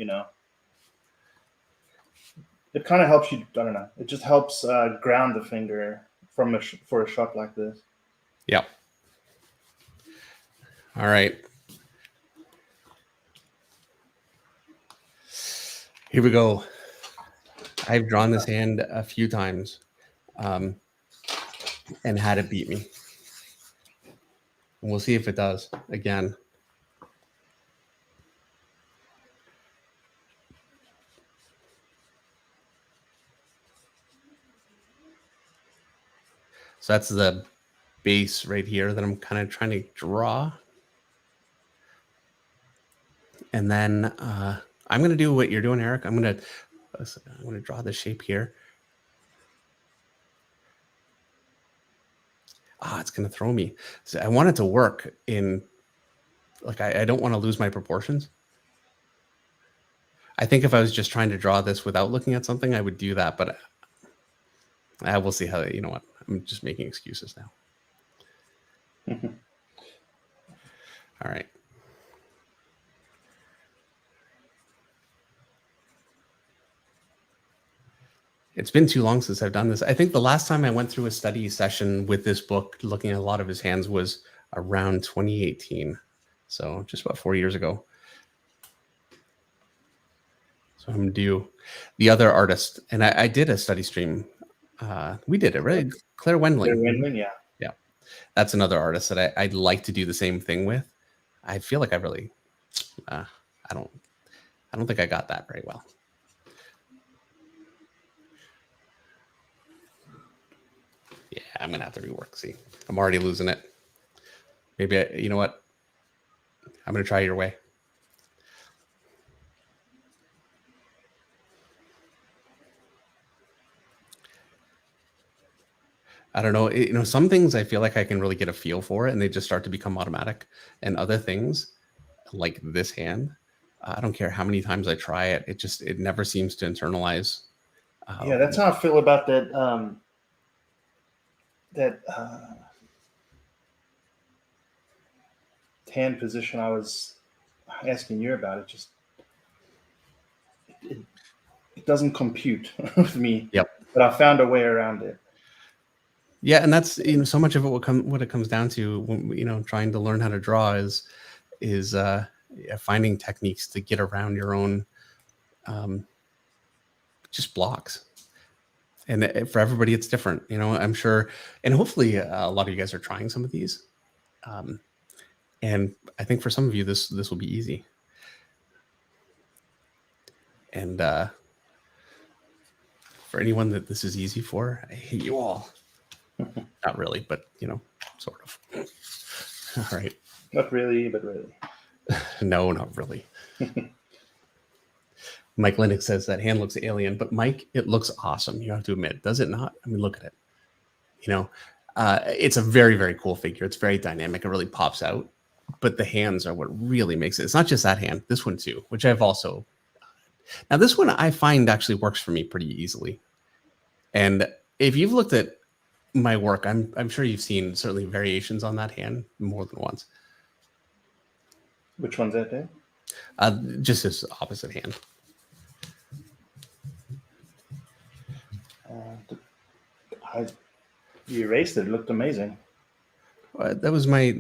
B: it kind of helps you. I don't know. It just helps ground the finger for a shot like this.
A: Yep. All right. Here we go. I've drawn this hand a few times and had it beat me. And we'll see if it does again. So that's the base right here that I'm kind of trying to draw. And then I'm going to do what you're doing, Eric. I'm going to draw the shape here. It's going to throw me. So I want it to work in, like, I don't want to lose my proportions. I think if I was just trying to draw this without looking at something, I would do that. But I will see how, you know what, I'm just making excuses now. All right. It's been too long since I've done this. I think the last time I went through a study session with this book, looking at a lot of his hands, was around 2018. So just about 4 years ago. So I'm due. The other artist, and I did a study stream. We did it, right? Claire Wendling.
B: Claire Wendling, yeah.
A: Yeah. That's another artist that I'd like to do the same thing with. I feel like I really, I don't think I got that very well. Yeah, I'm going to have to rework. See, I'm already losing it. Maybe, you know what? I'm going to try your way. I don't know. Some things I feel like I can really get a feel for it and they just start to become automatic. And other things, like this hand, I don't care how many times I try it. It never seems to internalize.
B: Yeah, that's how I feel about that. Hand position I was asking you about. It doesn't compute with me.
A: Yep.
B: But I found a way around it.
A: Yeah, and that's so much of it. What it comes down to, when, trying to learn how to draw is finding techniques to get around your own just blocks. And for everybody, it's different. I'm sure, and hopefully, a lot of you guys are trying some of these. And I think for some of you, this will be easy. And for anyone that this is easy for, I hate you all. Not really, but sort of. All right.
B: Not really, but really.
A: No, not really. Mike Linux says that hand looks alien, but Mike, it looks awesome. You have to admit, does it not? I mean, look at it. It's a very, very cool figure. It's very dynamic. It really pops out. But the hands are what really makes it. It's not just that hand. This one too, which I've also. Now this one I find actually works for me pretty easily. And if you've looked at my work, I'm sure you've seen certainly variations on that hand more than once.
B: Which one's that there?
A: Just this opposite hand.
B: You erased it. It looked amazing.
A: That was my.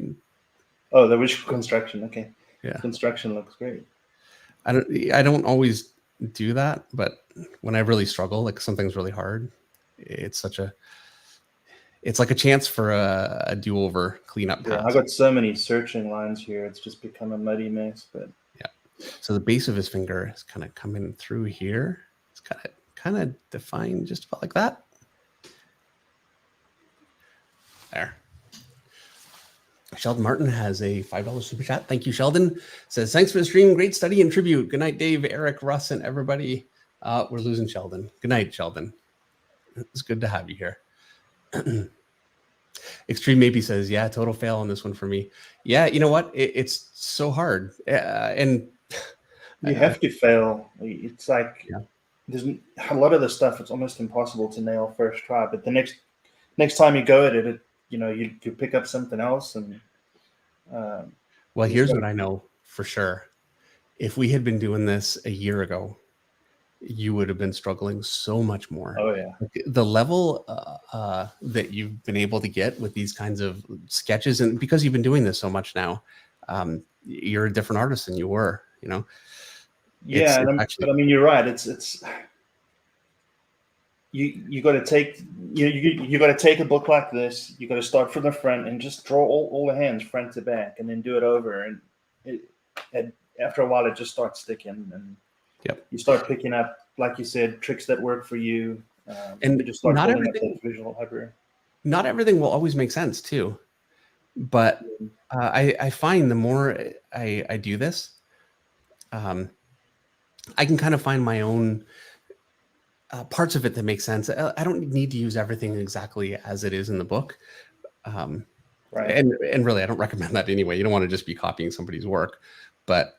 B: Oh, the wish construction. Okay.
A: Yeah.
B: Construction looks great.
A: I don't always do that, but when I really struggle, like something's really hard, it's like a chance for a do-over cleanup pass.
B: Yeah, I got so many searching lines here. It's just become a muddy mess. But
A: yeah. So the base of his finger is kind of coming through here. It's kind of defined just about like that. There. Sheldon Martin has a $5 super chat. Thank you, Sheldon. Says, thanks for the stream. Great study and tribute. Good night, Dave, Eric, Russ, and everybody. We're losing Sheldon. Good night, Sheldon. It's good to have you here. Extreme Maybe says, yeah, total fail on this one for me. Yeah, you know what? It's so hard. And
B: you have to fail. It's like there's a lot of the stuff. It's almost impossible to nail first try. But the next time you go at it, you pick up something else, and
A: Well,
B: you just
A: here's
B: got
A: what I know for sure. If we had been doing this a year ago, you would have been struggling so much more.
B: Oh yeah.
A: Like, the level that you've been able to get with these kinds of sketches, and because you've been doing this so much now, you're a different artist than you were.
B: Yeah,
A: It's
B: but
A: actually,
B: I mean, you're right. It's you got to take you got to take a book like this. You got to start from the front and just draw all the hands front to back, and then do it over. And it, after a while, it just starts sticking, and
A: yep.
B: you start picking up, like you said, tricks that work for you. You
A: And
B: just start building up that visual library.
A: not everything will always make sense too. But I find the more I do this, I can kind of find my own parts of it that make sense. I don't need to use everything exactly as it is in the book.
B: Right.
A: And really, I don't recommend that anyway. You don't want to just be copying somebody's work. But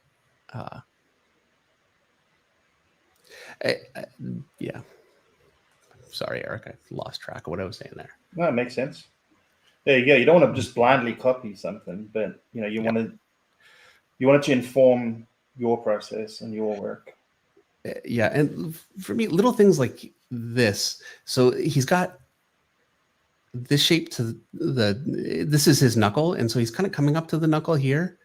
A: yeah. Sorry, Eric. I lost track of what I was saying there.
B: No, it makes sense. There you go. You don't want to just blindly copy something, but you want it to inform your process and your work.
A: Yeah, and for me, little things like this. So he's got this shape to this is his knuckle, and so he's kind of coming up to the knuckle here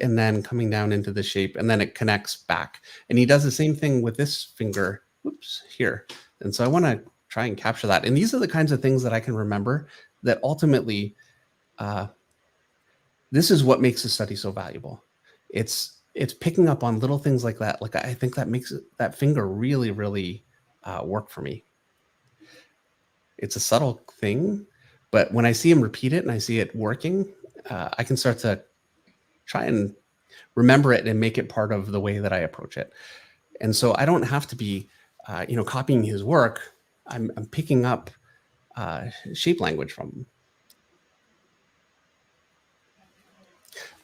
A: and then coming down into the shape, and then it connects back. And he does the same thing with this finger, whoops, here. And so I want to try and capture that. And these are the kinds of things that I can remember that ultimately, this is what makes the study so valuable. It's picking up on little things like that. Like, I think that makes that finger really, really work for me. It's a subtle thing, but when I see him repeat it and I see it working, I can start to try and remember it and make it part of the way that I approach it. And so I don't have to be, copying his work. I'm picking up shape language from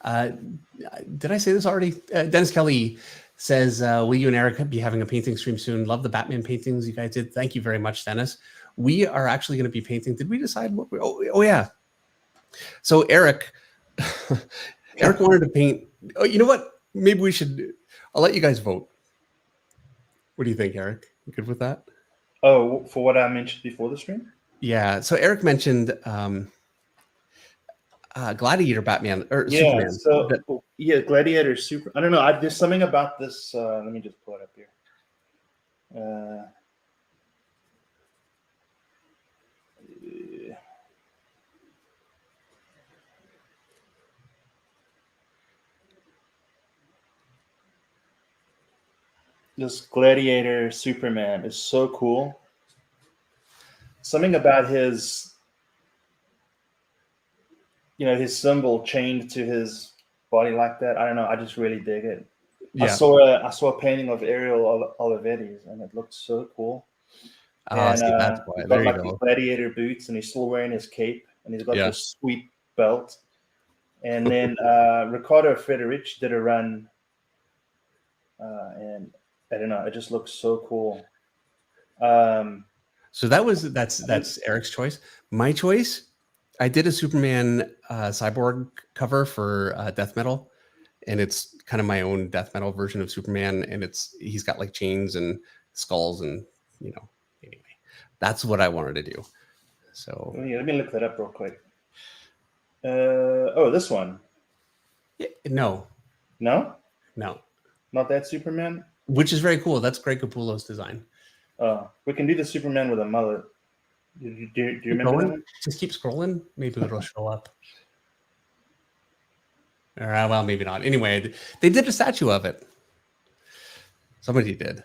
A: him. Did I say this already? Dennis Kelly says, will you and Eric be having a painting stream soon? Love the Batman paintings you guys did. Thank you very much, Dennis. We are actually going to be painting. Did we decide what oh yeah. So Eric wanted to paint. Oh, you know what? Maybe we should, I'll let you guys vote. What do you think, Eric? You good with that?
B: Oh, for what I mentioned before the stream?
A: Yeah. So Eric mentioned Gladiator Batman or
B: Yeah.
A: Superman.
B: So Gladiator Super. I don't know. There's something about this. Let me just pull it up here. This Gladiator Superman is so cool. Something about his his symbol chained to his body like that. I don't know. I just really dig it.
A: Yeah.
B: I saw a painting of Ariel Olivetti's, and it looked so cool. And
A: see, that's why.
B: he's
A: There
B: got
A: you
B: like
A: go.
B: these gladiator boots, and he's still wearing his cape, and he's got this sweet belt. And then Ricardo Federici did a run, and I don't know. It just looks so cool.
A: So that's Eric's choice. My choice, I did a Superman cyborg cover for death metal, and it's kind of my own death metal version of Superman, and he's got like chains and skulls, and anyway, that's what I wanted to do. So
B: let me look that up real quick. Oh, this one.
A: No,
B: not that Superman.
A: Which is very cool. That's Greg Capullo's design.
B: We can do the Superman with a mullet. Do you remember that one?
A: Just keep scrolling. Maybe it'll show up. All right, well, maybe not. Anyway, they did a statue of it. Somebody did.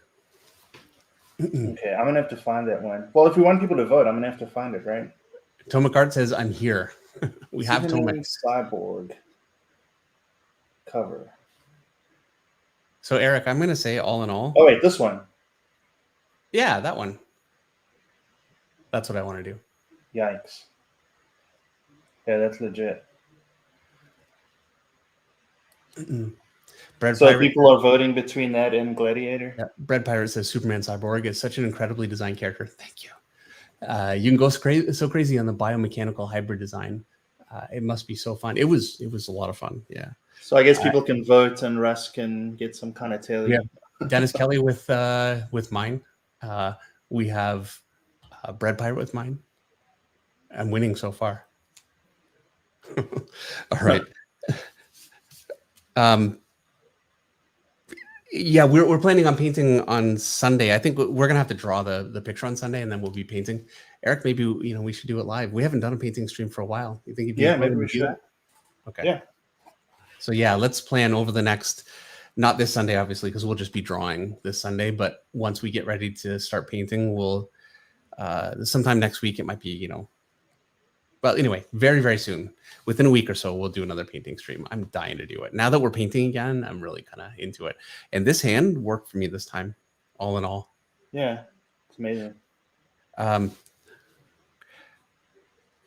B: Okay, I'm gonna have to find that one. Well, if we want people to vote, I'm gonna have to find it, right?
A: Tomacart says, "I'm here." We have Tomac.
B: Cyborg cover.
A: So, Eric, I'm going to say all in all.
B: Oh, wait, this one.
A: Yeah, that one. That's what I want to do.
B: Yikes. Yeah, that's legit.
A: Bread
B: So
A: Pirate.
B: people are voting between that and Gladiator.
A: Yeah, Bread Pirate says Superman Cyborg is such an incredibly designed character. Thank you. You can go so crazy on the biomechanical hybrid design. It must be so fun. It was a lot of fun. Yeah.
B: So I guess people can vote, and Russ can get some kind of
A: We
B: tally.
A: have Dennis Kelly with mine. We have Bread Pirate with mine. I'm winning so far. All right. Yeah, we're planning on painting on Sunday. I think we're gonna have to draw the picture on Sunday, and then we'll be painting. Eric, maybe we should do it live. We haven't done a painting stream for a while. You think you'd be
B: maybe we should.
A: That? Okay.
B: Yeah.
A: So yeah, let's plan over the next, not this Sunday, obviously, because we'll just be drawing this Sunday. But once we get ready to start painting, we'll sometime next week. It might be well, anyway, very, very soon, within a week or so, we'll do another painting stream. I'm dying to do it. Now that we're painting again, I'm really kind of into it. And this hand worked for me this time, all in all.
B: Yeah, it's amazing.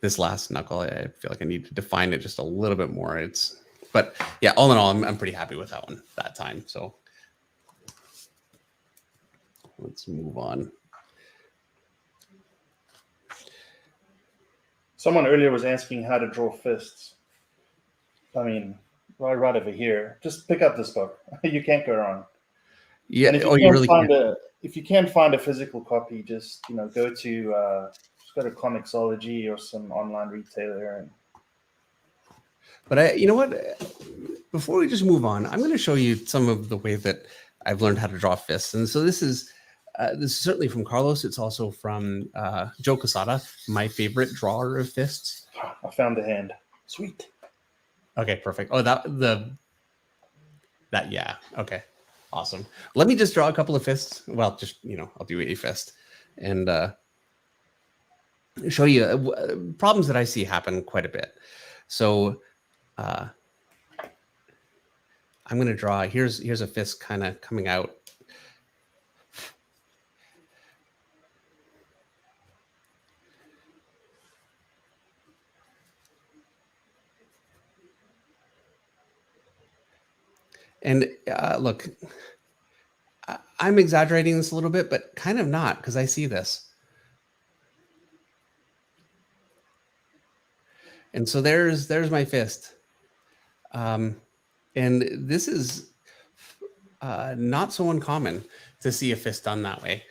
A: This last knuckle, I feel like I need to define it just a little bit more. But yeah, all in all, I'm pretty happy with that one that time. So let's move on.
B: Someone earlier was asking how to draw fists. I mean, right over here. Just pick up this book. You can't go wrong.
A: Yeah.
B: And if you can't find a physical copy, just go to Comixology or some online retailer.
A: But you know what? Before we just move on, I'm going to show you some of the way that I've learned how to draw fists. And so this is certainly from Carlos. It's also from Joe Quesada, my favorite drawer of fists.
B: I found the hand. Sweet.
A: Okay, perfect. Oh, yeah. Okay, awesome. Let me just draw a couple of fists. Well, just I'll do a fist and show you problems that I see happen quite a bit. So I'm going to draw. Here's a fist kind of coming out. And look, I'm exaggerating this a little bit, but kind of not, because I see this. And so there's my fist. And this is not so uncommon to see a fist done that way.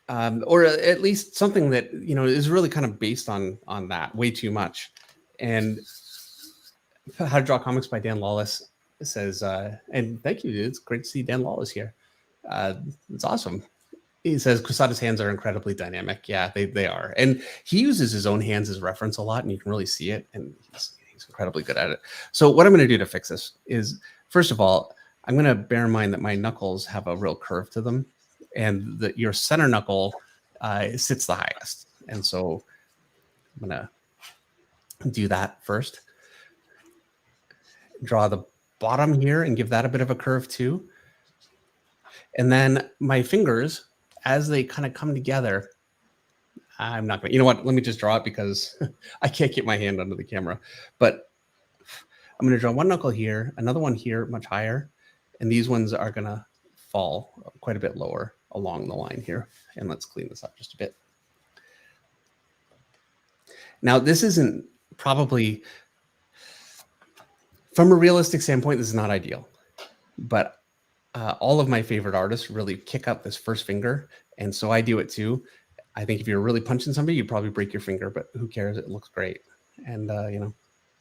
A: Or at least something that, is really kind of based on that way too much. And How to Draw Comics by Dan Lawless says, and thank you, dude. It's great to see Dan Lawless here. It's awesome. He says Quesada's hands are incredibly dynamic. Yeah, they are. And he uses his own hands as reference a lot, and you can really see it. And he's incredibly good at it. So what I'm going to do to fix this is, first of all, I'm going to bear in mind that my knuckles have a real curve to them, and that your center knuckle sits the highest. And so I'm going to do that first. Draw the bottom here and give that a bit of a curve too. And then my fingers, as they kind of come together, I'm not going to, you know what? Let me just draw it because I can't get my hand under the camera. But I'm going to draw one knuckle here, another one here, much higher. And these ones are going to fall quite a bit lower along the line here. And let's clean this up just a bit. Now, this isn't probably, from a realistic standpoint, this is not ideal. But all of my favorite artists really kick up this first finger. And so I do it too. I think if you're really punching somebody, you'd probably break your finger, but who cares? It looks great. And,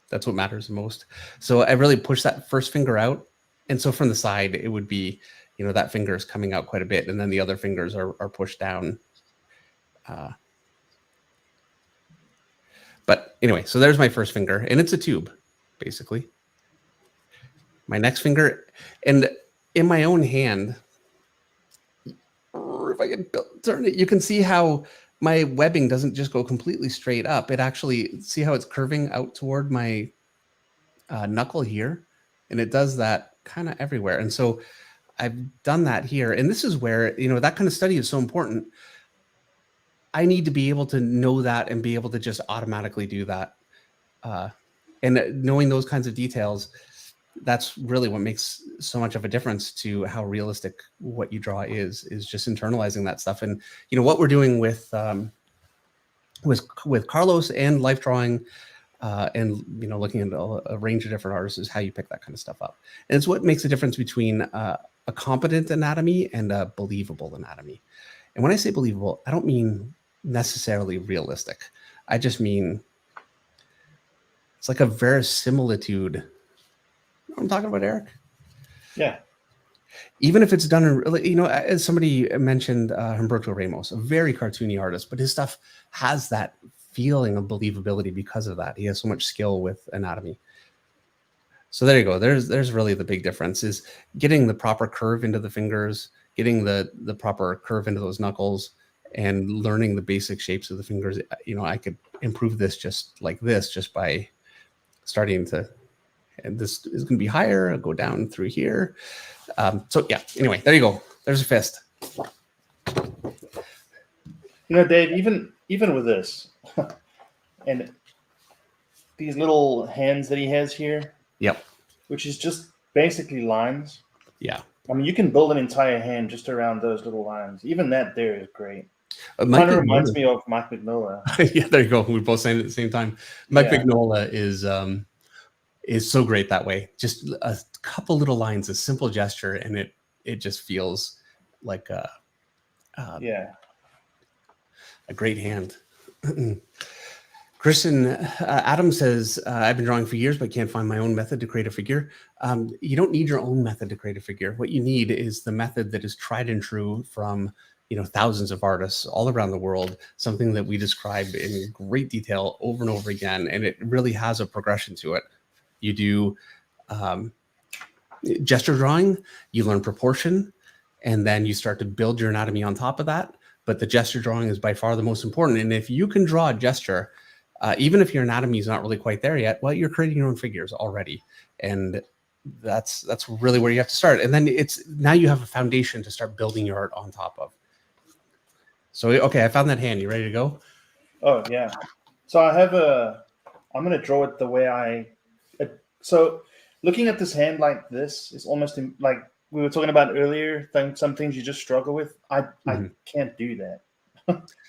A: that's what matters the most. So I really push that first finger out. And so from the side, it would be, that finger is coming out quite a bit. And then the other fingers are pushed down. But anyway, so there's my first finger. And it's a tube, basically. My next finger. And in my own hand, if I can turn it, you can see how my webbing doesn't just go completely straight up. It actually, see how it's curving out toward my knuckle here? And it does that kind of everywhere. And so I've done that here. And this is where, that kind of study is so important. I need to be able to know that and be able to just automatically do that. And knowing those kinds of details that's really what makes so much of a difference to how realistic what you draw is just internalizing that stuff. And what we're doing with Carlos and life drawing, and looking at a range of different artists, is how you pick that kind of stuff up. And it's what makes a difference between a competent anatomy and a believable anatomy. And when I say believable, I don't mean necessarily realistic. I just mean it's like a verisimilitude. You know what I'm talking about, Eric?
B: Yeah.
A: Even if it's done in, as somebody mentioned, Humberto Ramos, a very cartoony artist, but his stuff has that feeling of believability because of that. He has so much skill with anatomy. So there you go. There's really the big difference, is getting the proper curve into the fingers, getting the proper curve into those knuckles, and learning the basic shapes of the fingers. I could improve this just by starting to, and this is going to be higher. I'll go down through here. So yeah, anyway, there you go. There's a fist.
B: Dave, even with this and these little hands that he has here,
A: yep,
B: which is just basically lines.
A: Yeah.
B: I mean, you can build an entire hand just around those little lines. Even that there is great.
A: Kind
B: of reminds me of Mike Mignola.
A: Yeah, there you go. We both saying it at the same time. Mike Mignola is so great that way. Just a couple little lines, a simple gesture, and it just feels like a great hand. Kristen Adam says, I've been drawing for years, but can't find my own method to create a figure. You don't need your own method to create a figure. What you need is the method that is tried and true from thousands of artists all around the world, something that we describe in great detail over and over again. And it really has a progression to it. You do gesture drawing, you learn proportion, and then you start to build your anatomy on top of that. But the gesture drawing is by far the most important. And if you can draw a gesture, even if your anatomy is not really quite there yet, well, you're creating your own figures already. And that's really where you have to start. And then now you have a foundation to start building your art on top of. So, okay, I found that hand. You ready to go?
B: Oh, yeah. So I'm going to draw it the way so looking at this hand like this is almost like we were talking about earlier, some things you just struggle with. I can't do that.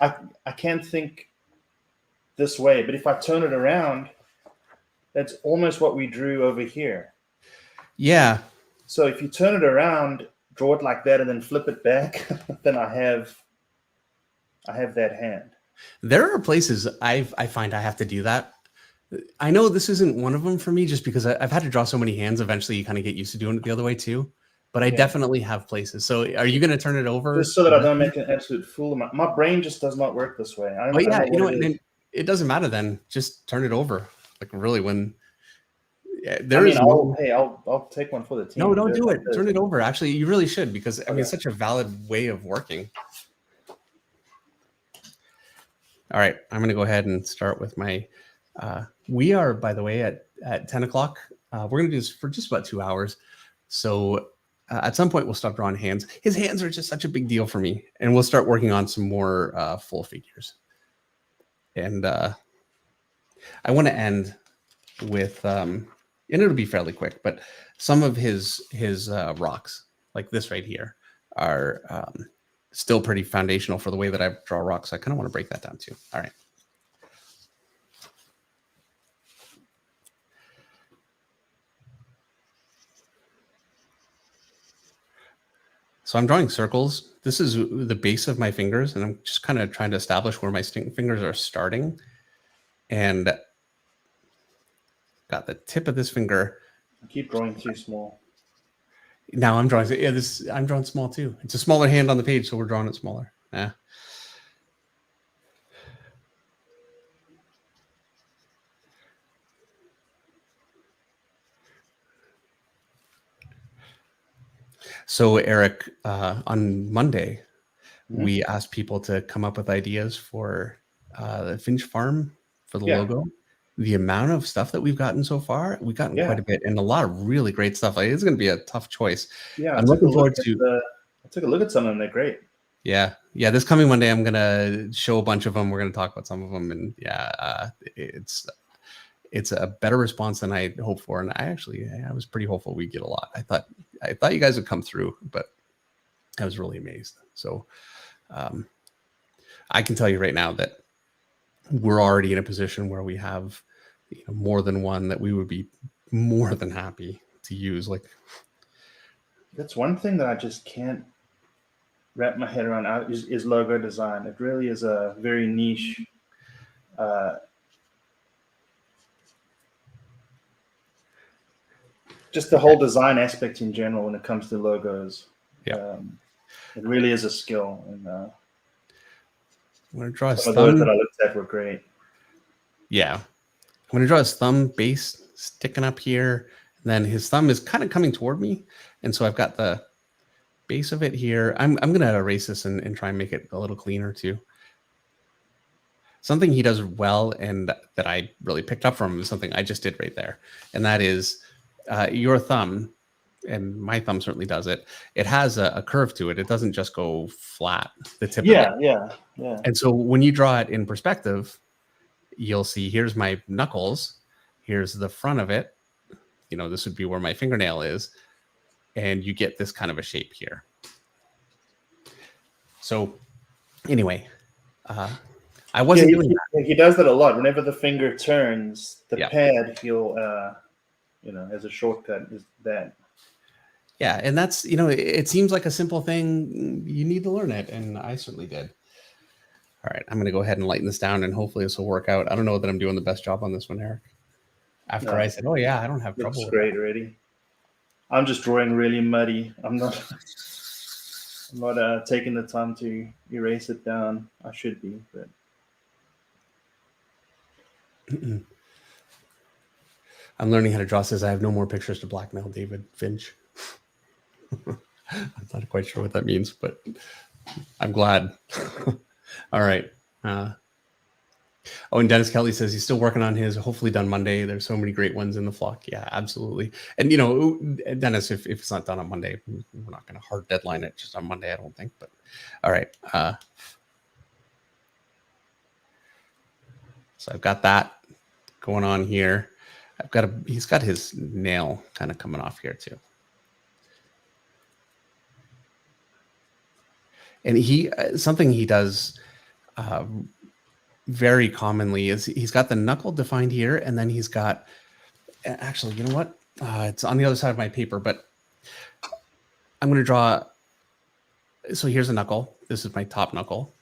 B: I can't think this way, but if I turn it around, that's almost what we drew over here.
A: Yeah.
B: So if you turn it around, draw it like that, and then flip it back, then I have that hand.
A: There are places I find I have to do that. I know this isn't one of them for me, just because I've had to draw so many hands. Eventually, you kind of get used to doing it the other way too. But I definitely have places. So are you going to turn it over?
B: Just so that I don't make an absolute fool of my brain just does not work this way.
A: It doesn't matter then. Just turn it over. Like really, when
B: I'll take one for the team.
A: No, don't do it. Turn it over. Actually, you really should, because I mean, it's such a valid way of working. All right, I'm going to go ahead and start with my. We are, by the way, at 10 o'clock. We're going to do this for just about 2 hours. So at some point, we'll stop drawing hands. His hands are just such a big deal for me. And we'll start working on some more full figures. And I want to end with, and it'll be fairly quick, but some of his rocks, like this right here, are still pretty foundational for the way that I draw rocks. I kind of want to break that down too. All right. So I'm drawing circles. This is the base of my fingers, and I'm just kind of trying to establish where my fingers are starting. And got the tip of this finger.
B: I keep drawing too small.
A: Now I'm drawing. Yeah, I'm drawing small too. It's a smaller hand on the page, so we're drawing it smaller. Yeah. So Eric, on Monday, we asked people to come up with ideas for the Finch Farm for the logo. The amount of stuff that we've gotten so far, we've gotten quite a bit, and a lot of really great stuff. Like, it's going to be a tough choice.
B: Yeah,
A: I'm looking forward to.
B: I took a look at some of them. They're great.
A: Yeah. This coming Monday, I'm going to show a bunch of them. We're going to talk about some of them, and It's a better response than I hoped for, and I was pretty hopeful we'd get a lot. I thought you guys would come through, but I was really amazed. So I can tell you right now that we're already in a position where we have more than one that we would be more than happy to use. Like,
B: that's one thing that I just can't wrap my head around is logo design. It really is a very niche. Just the whole design aspect in general when it comes to logos.
A: Yeah.
B: It really is a skill. And
A: I'm going to draw his
B: some
A: thumb.
B: of those that I looked at were great.
A: Yeah. I'm going to draw his thumb base sticking up here. And then his thumb is kind of coming toward me. And so I've got the base of it here. I'm going to erase this and try and make it a little cleaner too. Something he does well and that I really picked up from him is something I just did right there. And that is your thumb, and my thumb certainly does it. It has a curve to it. It doesn't just go flat, the tip of it.
B: Yeah.
A: And so when you draw it in perspective, you'll see here's my knuckles. Here's the front of it. This would be where my fingernail is. And you get this kind of a shape here. So anyway, I wasn't doing that.
B: He does that a lot. Whenever the finger turns, the pad, he'll, as a shortcut is that.
A: Yeah. And that's, it seems like a simple thing. You need to learn it. And I certainly did. All right. I'm going to go ahead and lighten this down and hopefully this will work out. I don't know that I'm doing the best job on this one, Eric. After I said, oh yeah, I don't have trouble.
B: Looks great already. I'm just drawing really muddy. I'm not taking the time to erase it down. I should be, but.
A: I'm learning how to draw. Says I have no more pictures to blackmail David Finch. I'm not quite sure what that means, but I'm glad. All right. And Dennis Kelly says he's still working on his, hopefully done Monday. There's so many great ones in the flock. Yeah, absolutely. And, Dennis, if it's not done on Monday, we're not going to hard deadline it just on Monday, I don't think. But all right. So I've got that going on here. He's got his nail kind of coming off here too. And something he does very commonly is he's got the knuckle defined here, and then he's got, actually, you know what? It's on the other side of my paper, but I'm going to draw. So here's a knuckle. This is my top knuckle.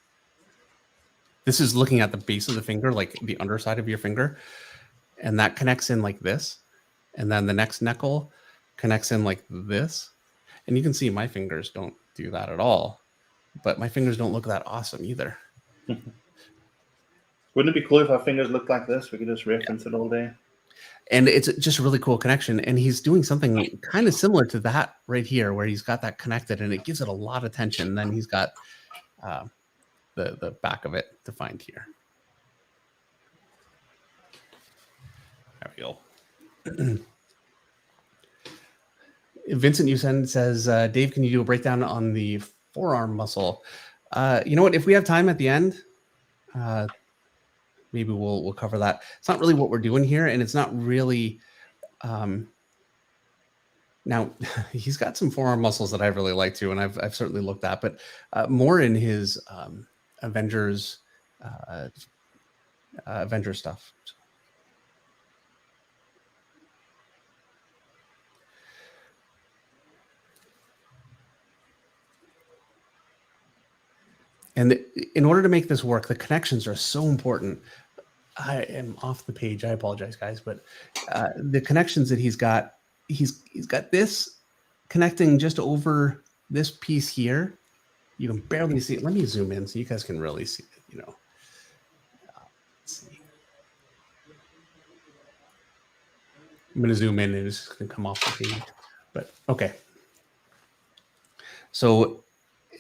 A: This is looking at the base of the finger, like the underside of your finger. And that connects in like this. And then the next knuckle connects in like this. And you can see my fingers don't do that at all. But my fingers don't look that awesome either.
B: Wouldn't it be cool if our fingers looked like this? We could just reference it all day.
A: And it's just a really cool connection. And he's doing something kind of similar to that right here, where he's got that connected and it gives it a lot of tension. And then he's got the back of it defined here. There we go. Vincent Usen says, Dave, can you do a breakdown on the forearm muscle? You know what? If we have time at the end, maybe we'll cover that. It's not really what we're doing here, and it's not really. Now, he's got some forearm muscles that I really like too, and I've certainly looked at, but more in his Avengers stuff. And in order to make this work, the connections are so important. I am off the page. I apologize, guys, but the connections that he's got this connecting just over this piece here. You can barely see it. Let me zoom in so you guys can really see it. Let's see. I'm going to zoom in and it's going to come off the page. But okay. So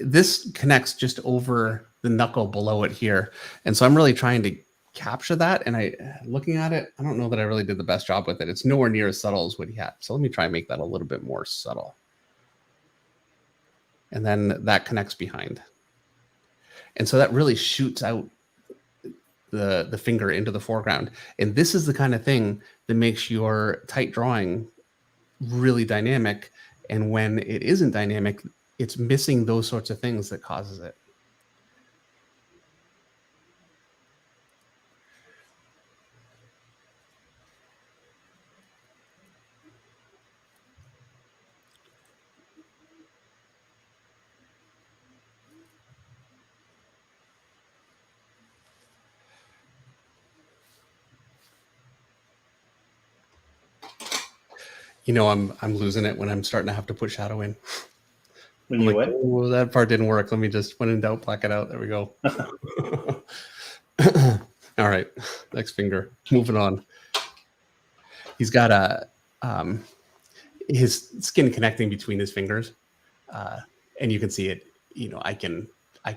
A: this connects just over the knuckle below it here. And so I'm really trying to capture that. And looking at it, I don't know that I really did the best job with it. It's nowhere near as subtle as what he had. So let me try and make that a little bit more subtle. And then that connects behind. And so that really shoots out the finger into the foreground. And this is the kind of thing that makes your tight drawing really dynamic. And when it isn't dynamic, it's missing those sorts of things that causes it. You know, I'm losing it when I'm starting to have to put shadow in.
B: When
A: I'm
B: you
A: like,
B: went?
A: oh, that part didn't work. Let me just, when in doubt, black it out. There we go. All right, next finger. Moving on. He's got his skin connecting between his fingers, and you can see it. You know, I can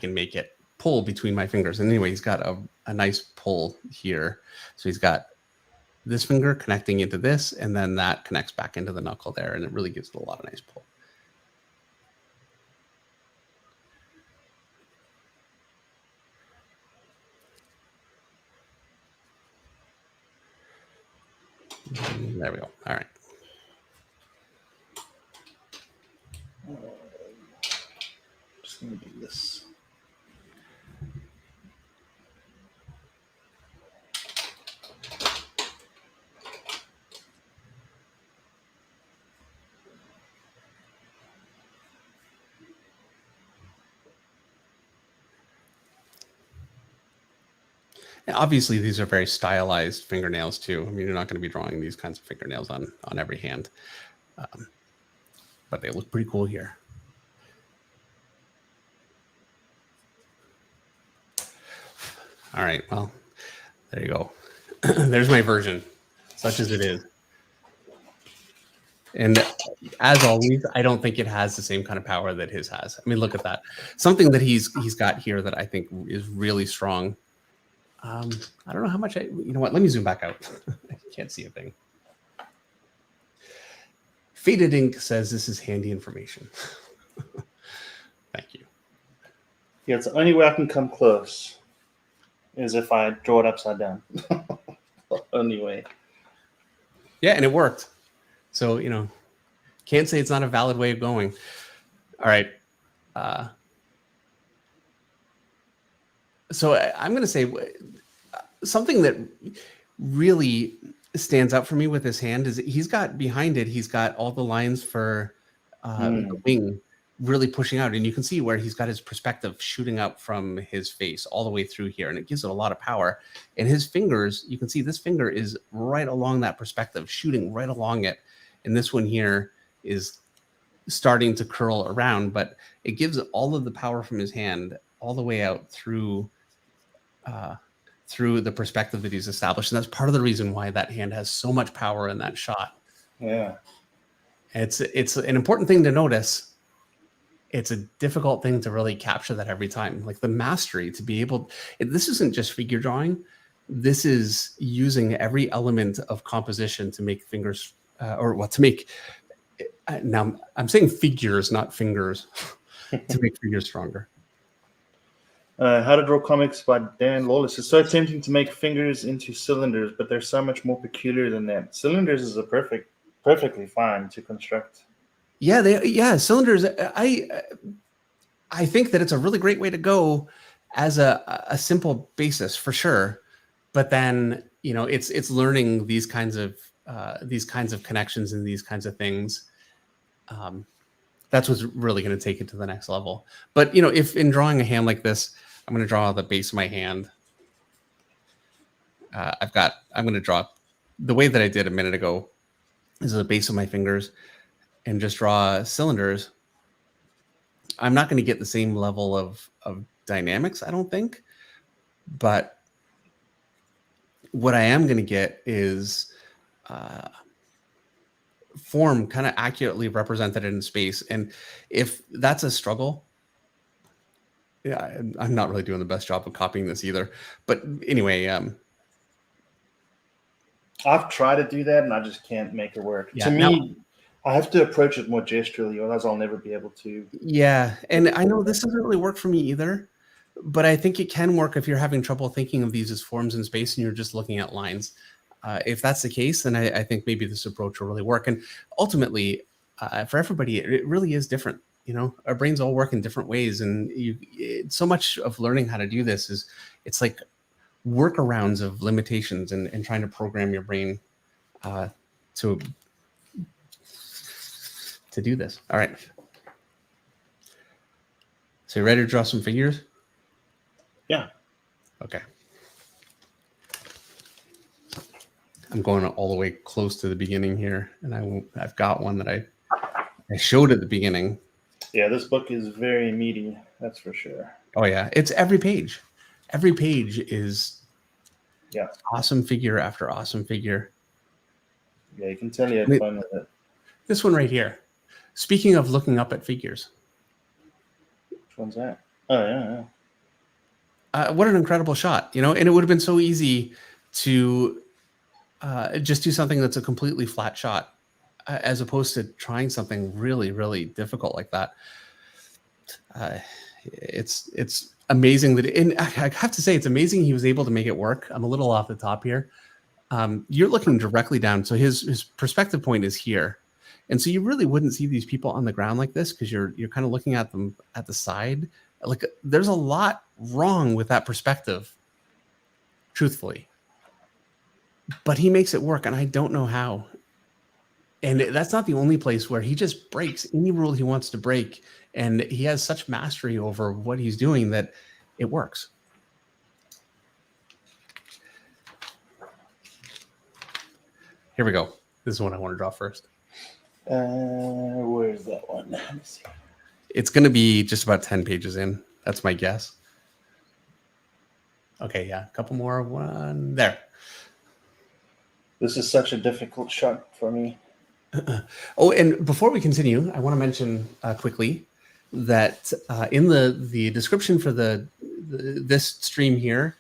A: make it pull between my fingers. And anyway, he's got a nice pull here. So he's got this finger connecting into this, and then that connects back into the knuckle there, and it really gives it a lot of nice pull. There we go. All right.
B: Just gonna do this.
A: Obviously, these are very stylized fingernails too. I mean, you're not going to be drawing these kinds of fingernails on every hand, but they look pretty cool here. All right, well, there you go. There's my version, such as it is. And as always, I don't think it has the same kind of power that his has. I mean, look at that. Something that he's got here that I think is really strong. I don't know how much you know what? Let me zoom back out. I can't see a thing. Faded Ink says this is handy information. Thank you.
B: Yeah, it's the only way I can come close is if I draw it upside down. Only way.
A: Yeah, and it worked. So, you know, can't say it's not a valid way of going. All right. So I'm going to say something that really stands out for me with his hand is he's got behind it, he's got all the lines for the wing really pushing out. And you can see where he's got his perspective shooting up from his face all the way through here. And it gives it a lot of power. And his fingers, you can see this finger is right along that perspective, shooting right along it. And this one here is starting to curl around, but it gives all of the power from his hand all the way out through the perspective that he's established. And that's part of the reason why that hand has so much power in that shot.
B: Yeah.
A: It's an important thing to notice. It's a difficult thing to really capture that every time. Like the mastery to be able, this isn't just figure drawing. This is using every element of composition to make fingers, to make, now I'm saying figures, not fingers, to make figures stronger.
B: How to Draw Comics by Dan Lawless. It's so tempting to make fingers into cylinders, but they're so much more peculiar than that. Cylinders is perfectly fine to construct.
A: Yeah, cylinders. I think that it's a really great way to go as a simple basis for sure. But then, you know, it's learning these kinds of connections and these kinds of things. That's what's really going to take it to the next level. But, you know, if in drawing a hand like this, I'm going to draw the base of my hand. I'm going to draw the way that I did a minute ago is the base of my fingers and just draw cylinders. I'm not going to get the same level of dynamics, I don't think. But what I am going to get is form kind of accurately represented in space. And if that's a struggle, yeah, I'm not really doing the best job of copying this either. But anyway,
B: I've tried to do that and I just can't make it work.
A: Yeah,
B: To me, I have to approach it more gesturally, otherwise I'll never be able to.
A: Yeah, and I know this doesn't really work for me either. but I think it can work if you're having trouble thinking of these as forms in space and you're just looking at lines. If that's the case, then I think maybe this approach will really work. And ultimately, for everybody, it really is different. You know, our brains all work in different ways, and so much of learning how to do this is it's like workarounds of limitations and trying to program your brain to do this. All right. So you ready to draw some figures?
B: Yeah.
A: Okay. I'm going all the way close to the beginning here, and I've got one that I showed at the beginning.
B: Yeah, this book is very meaty, that's for sure.
A: Oh yeah, it's every page. Every page is awesome figure after awesome figure.
B: Yeah, you can tell you had fun with it.
A: This one right here. Speaking of looking up at figures.
B: Which one's that? Oh, yeah.
A: What an incredible shot, you know? And it would have been so easy to just do something that's a completely flat shot as opposed to trying something really, really difficult like that. It's amazing that, and I have to say, it's amazing he was able to make it work. I'm a little off the top here. You're looking directly down. So his perspective point is here. And so you really wouldn't see these people on the ground like this because you're kind of looking at them at the side. Like there's a lot wrong with that perspective, truthfully. But he makes it work, and I don't know how. And that's not the only place where he just breaks any rule he wants to break. And he has such mastery over what he's doing that it works. Here we go. This is what I want to draw first.
B: Where's that one? Let me see.
A: It's going to be just about 10 pages in. That's my guess. Okay, yeah. A couple more. One there.
B: This is such a difficult shot for me.
A: Oh, and before we continue, I want to mention quickly that in the description for this stream here,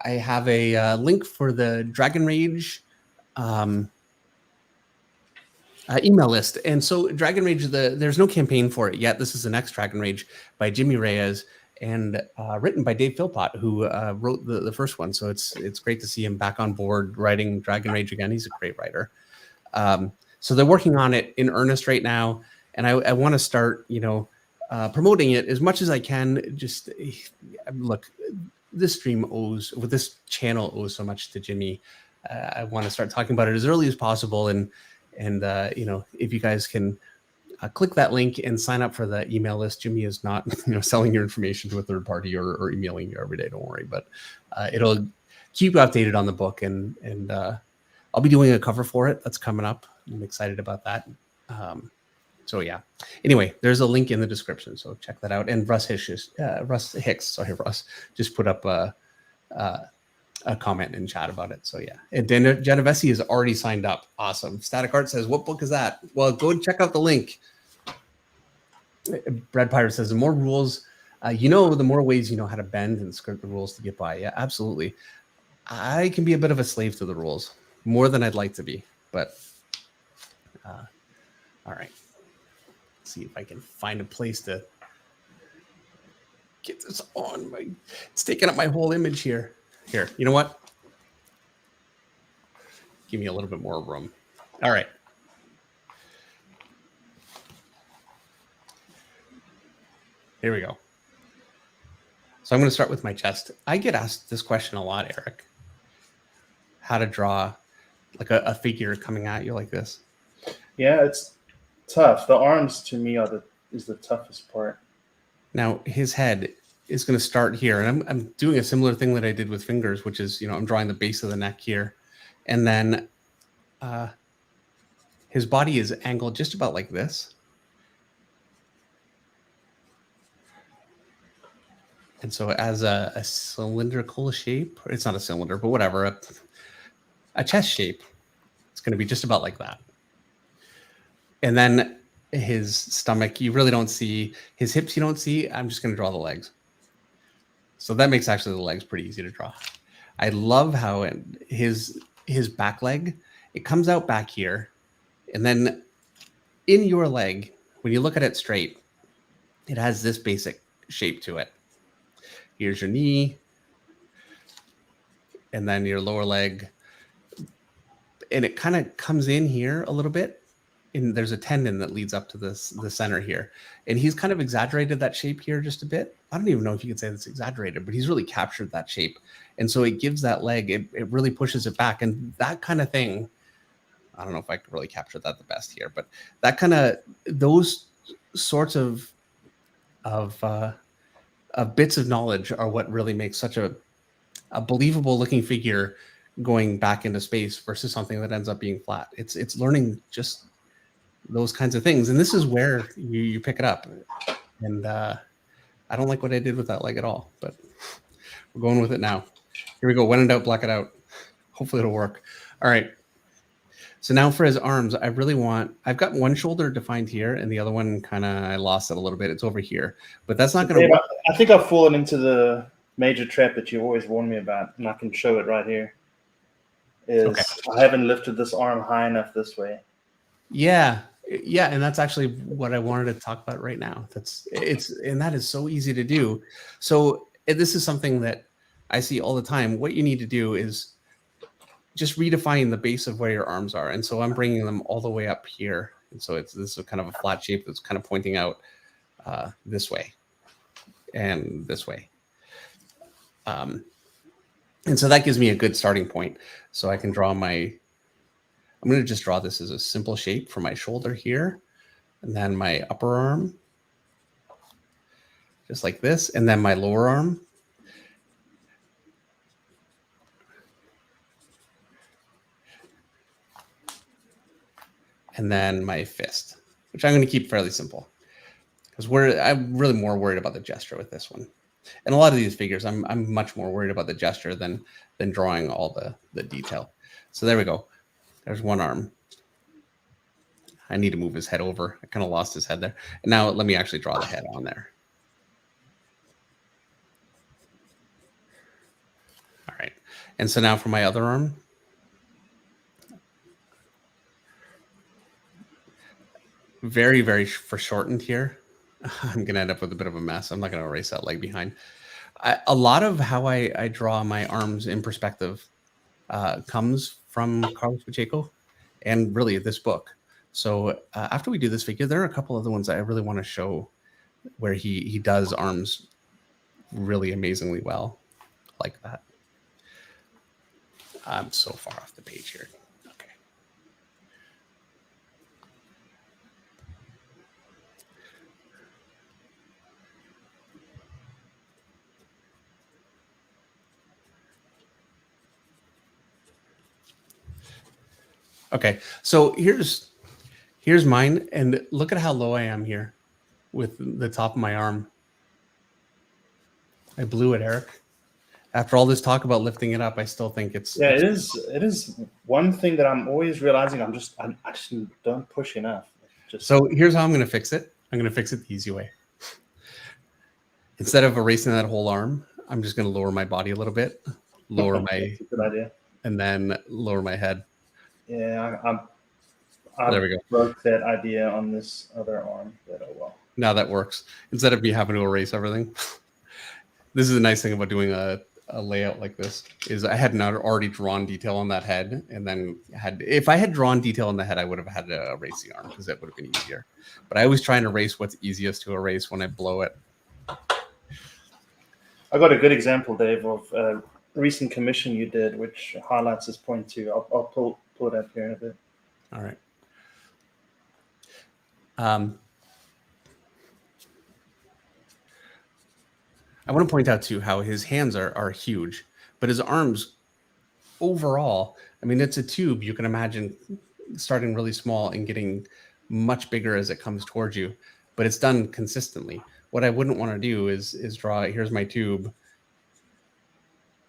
A: I have a link for the Dragon Rage email list. And so Dragon Rage, there's no campaign for it yet. This is the next Dragon Rage by Jimmy Reyes and written by Dave Philpott, who wrote the first one. So it's great to see him back on board writing Dragon Rage again. He's a great writer. So they're working on it in earnest right now. And I want to start, promoting it as much as I can. Just look, this channel owes so much to Jimmy. I want to start talking about it as early as possible. And if you guys can click that link and sign up for the email list. Jimmy is not, selling your information to a third party or emailing you every day. Don't worry, but it'll keep you updated on the book, and I'll be doing a cover for it. That's coming up. I'm excited about that. So yeah. Anyway, there's a link in the description, so check that out. And Russ Hicks just put up a comment in chat about it. So yeah, and Genovese is already signed up. Awesome. Static Art says, "What book is that?" Well, go and check out the link. Brad Pirate says, "The more rules, the more ways you know how to bend and skirt the rules to get by." Yeah, absolutely. I can be a bit of a slave to the rules, more than I'd like to be. But all right, let's see if I can find a place to get this on. It's taking up my whole image here. Here, you know what? Give me a little bit more room. All right. Here we go. So I'm going to start with my chest. I get asked this question a lot, Eric. How to draw like a figure coming at you like this.
B: Yeah, it's tough. The arms to me is the toughest part.
A: Now his head is going to start here, and I'm doing a similar thing that I did with fingers, which is I'm drawing the base of the neck here, and then his body is angled just about like this. And so as a cylindrical shape, it's not a cylinder, but whatever, a chest shape, it's going to be just about like that. And then his stomach, you really don't see. His hips, you don't see. I'm just going to draw the legs. So that makes actually the legs pretty easy to draw. I love how his back leg, it comes out back here. And then in your leg, when you look at it straight, it has this basic shape to it. Here's your knee, and then your lower leg. And it kind of comes in here a little bit. And there's a tendon that leads up to the center here. And he's kind of exaggerated that shape here just a bit. I don't even know if you could say that's exaggerated, but he's really captured that shape. And so it gives that leg, it really pushes it back. And that kind of thing, I don't know if I could really capture that the best here, but that kind of, those sorts of bits of knowledge are what really makes such a believable looking figure going back into space versus something that ends up being flat. It's learning just those kinds of things. And this is where you pick it up. And I don't like what I did with that leg at all, but we're going with it now. Here we go. When in doubt, black it out. Hopefully it'll work. All right. So now for his arms, I've got one shoulder defined here and the other one I lost it a little bit. It's over here, but that's not going to work.
B: I think I've fallen into the major trap that you always warn me about, and I can show it right here. Okay. I haven't lifted this arm high enough this way.
A: Yeah. And that's actually what I wanted to talk about right now. And that is so easy to do. So this is something that I see all the time. What you need to do is just redefine the base of where your arms are. And so I'm bringing them all the way up here. And so this is kind of a flat shape that's kind of pointing out this way and this way. And so that gives me a good starting point. So I can draw I'm going to just draw this as a simple shape for my shoulder here. And then my upper arm, just like this. And then my lower arm. And then my fist, which I'm going to keep fairly simple because I'm really more worried about the gesture with this one. And a lot of these figures, I'm much more worried about the gesture than drawing all the detail. So there we go. There's one arm. I need to move his head over. I kind of lost his head there. And now let me actually draw the head on there. All right. And so now for my other arm. Very, very foreshortened here. I'm going to end up with a bit of a mess. I'm not going to erase that leg behind. A lot of how I draw my arms in perspective comes from Carlos Pacheco and really this book. So after we do this figure, there are a couple other ones that I really want to show where he does arms really amazingly well like that. I'm so far off the page here. Okay. Okay, so here's mine, and look at how low I am here with the top of my arm. I blew it, Eric. After all this talk about lifting it up, I still think it's...
B: Yeah, it is one thing that I'm always realizing I just don't push enough.
A: So here's how I'm going to fix it. I'm going to fix it the easy way. Instead of erasing that whole arm, I'm just going to lower my body a little bit, lower my...
B: That's a good idea.
A: And then lower my head.
B: Yeah,
A: there we go.
B: Broke that idea on this other arm, but oh well.
A: Now that works. Instead of me having to erase everything. This is the nice thing about doing a layout like this is I had not already drawn detail on that head, and then if I had drawn detail on the head, I would have had to erase the arm because that would have been easier. But I always try and erase what's easiest to erase when I blow it.
B: I got a good example, Dave, of a recent commission you did, which highlights this point too. I'll pull it up here in a bit.
A: All right. I want to point out too how his hands are huge, but his arms overall, I mean, it's a tube. You can imagine starting really small and getting much bigger as it comes towards you, but it's done consistently. What I wouldn't want to do is draw, here's my tube,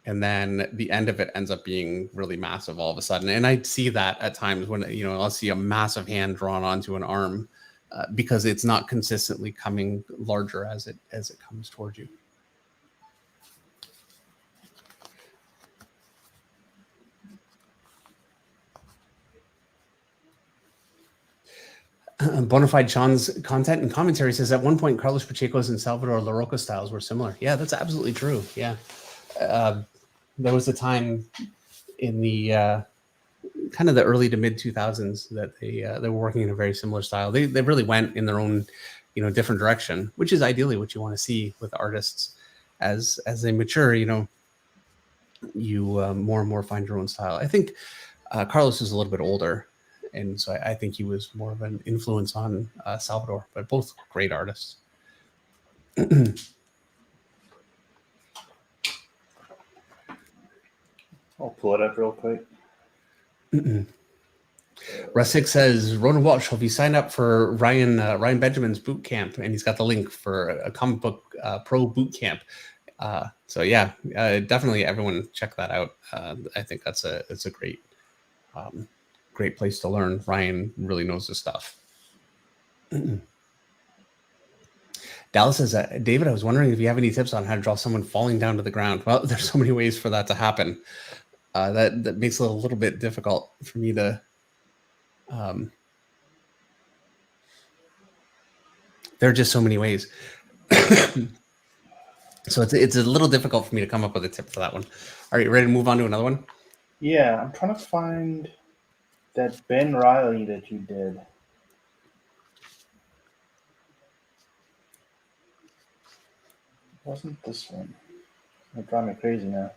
A: and then the end of it ends up being really massive all of a sudden. And I see that at times when, I'll see a massive hand drawn onto an arm because it's not consistently coming larger as it comes towards you. Bonafide Sean's content and commentary says at one point Carlos Pacheco's and Salvador Larroca styles were similar. Yeah, that's absolutely true. Yeah, there was a time in the kind of the early to mid 2000s that they were working in a very similar style. They really went in their own different direction, which is ideally what you want to see with artists as they mature. You more and more find your own style. I think Carlos is a little bit older, and so I think he was more of an influence on Salvador, but both great artists.
B: I'll pull it up real quick.
A: Russick says, Ronan Walsh, have you signed up for Ryan Benjamin's boot camp? And he's got the link for a comic book pro boot camp. So yeah, definitely everyone check that out. I think it's a great place to learn. Ryan really knows his stuff. Dallas says, David, I was wondering if you have any tips on how to draw someone falling down to the ground. Well, there's so many ways for that to happen. That makes it a little bit difficult for me to. There are just so many ways. So it's a little difficult for me to come up with a tip for that one. Are you ready to move on to another one?
B: Yeah, I'm trying to find that Ben Riley that you did. Wasn't this one? It'll drive me crazy now.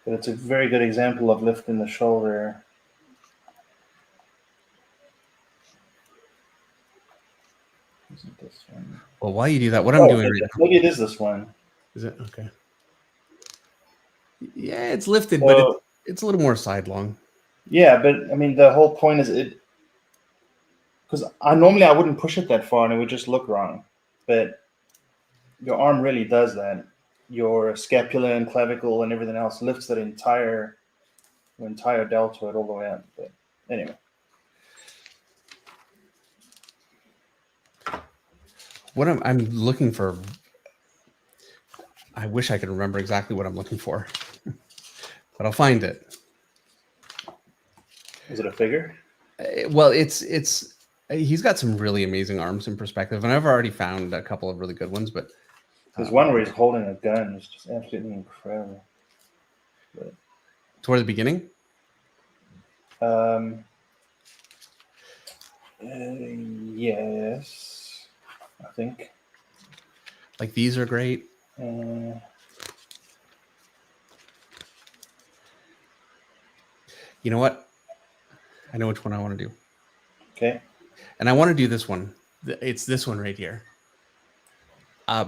B: But it's a very good example of lifting the shoulder. Isn't this one?
A: Well, while you do that, what I'm doing right now.
B: Maybe it is this one.
A: Is it? Okay. Yeah, it's lifted, but it's a little more sidelong.
B: Yeah, but I mean, the whole point is it. Because I wouldn't push it that far and it would just look wrong. But your arm really does that. Your scapula and clavicle and everything else lifts that entire deltoid all the way up. But anyway.
A: What I'm looking for, I wish I could remember exactly what I'm looking for, but I'll find it.
B: Is it a figure?
A: Well, he's got some really amazing arms in perspective, and I've already found a couple of really good ones, but
B: there's one where he's holding a gun. It's just absolutely incredible. But,
A: toward the beginning?
B: Yes, I think.
A: Like these are great.
B: You
A: know what? I know which one I want to do.
B: Okay.
A: And I want to do this one. It's this one right here.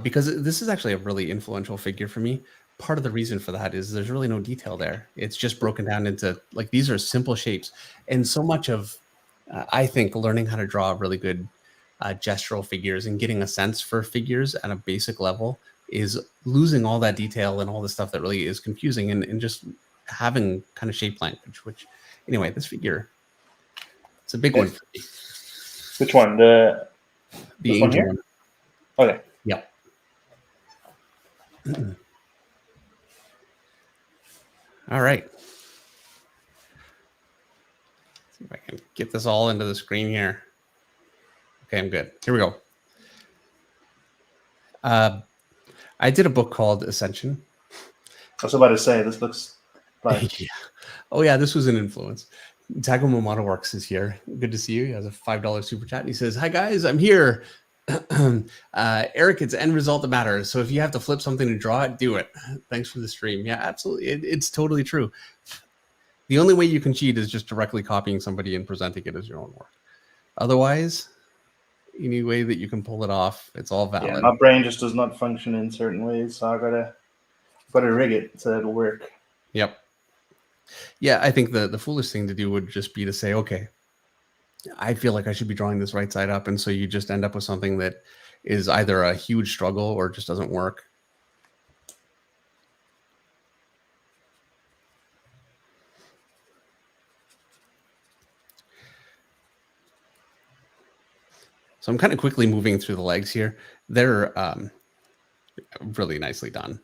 A: Because this is actually a really influential figure for me. Part of the reason for that is there's really no detail there. It's just broken down into, like, these are simple shapes. And so much of, I think, learning how to draw really good gestural figures and getting a sense for figures at a basic level is losing all that detail and all the stuff that really is confusing and just having kind of shape language, which, anyway, this figure, it's a big one for me.
B: Which one? The
A: angel one.
B: Okay.
A: Yep. All right. Let's see if I can get this all into the screen here. Okay, I'm good. Here we go. I did a book called Ascension.
B: I was about to say, this looks like...
A: Yeah. Oh, yeah, this was an influence. Taco Momoto Works is here. Good to see you. He has a $5 super chat. And he says, hi, guys, I'm here. Eric, it's end result that matters. So if you have to flip something to draw it, do it. Thanks for the stream. Yeah, absolutely. It's totally true. The only way you can cheat is just directly copying somebody and presenting it as your own work. Otherwise, any way that you can pull it off, it's all valid.
B: Yeah, my brain just does not function in certain ways, so I gotta rig it so it'll work.
A: Yep. Yeah, I think the foolish thing to do would just be to say, okay, I feel like I should be drawing this right side up. And so you just end up with something that is either a huge struggle or just doesn't work. So I'm kind of quickly moving through the legs here. They're really nicely done.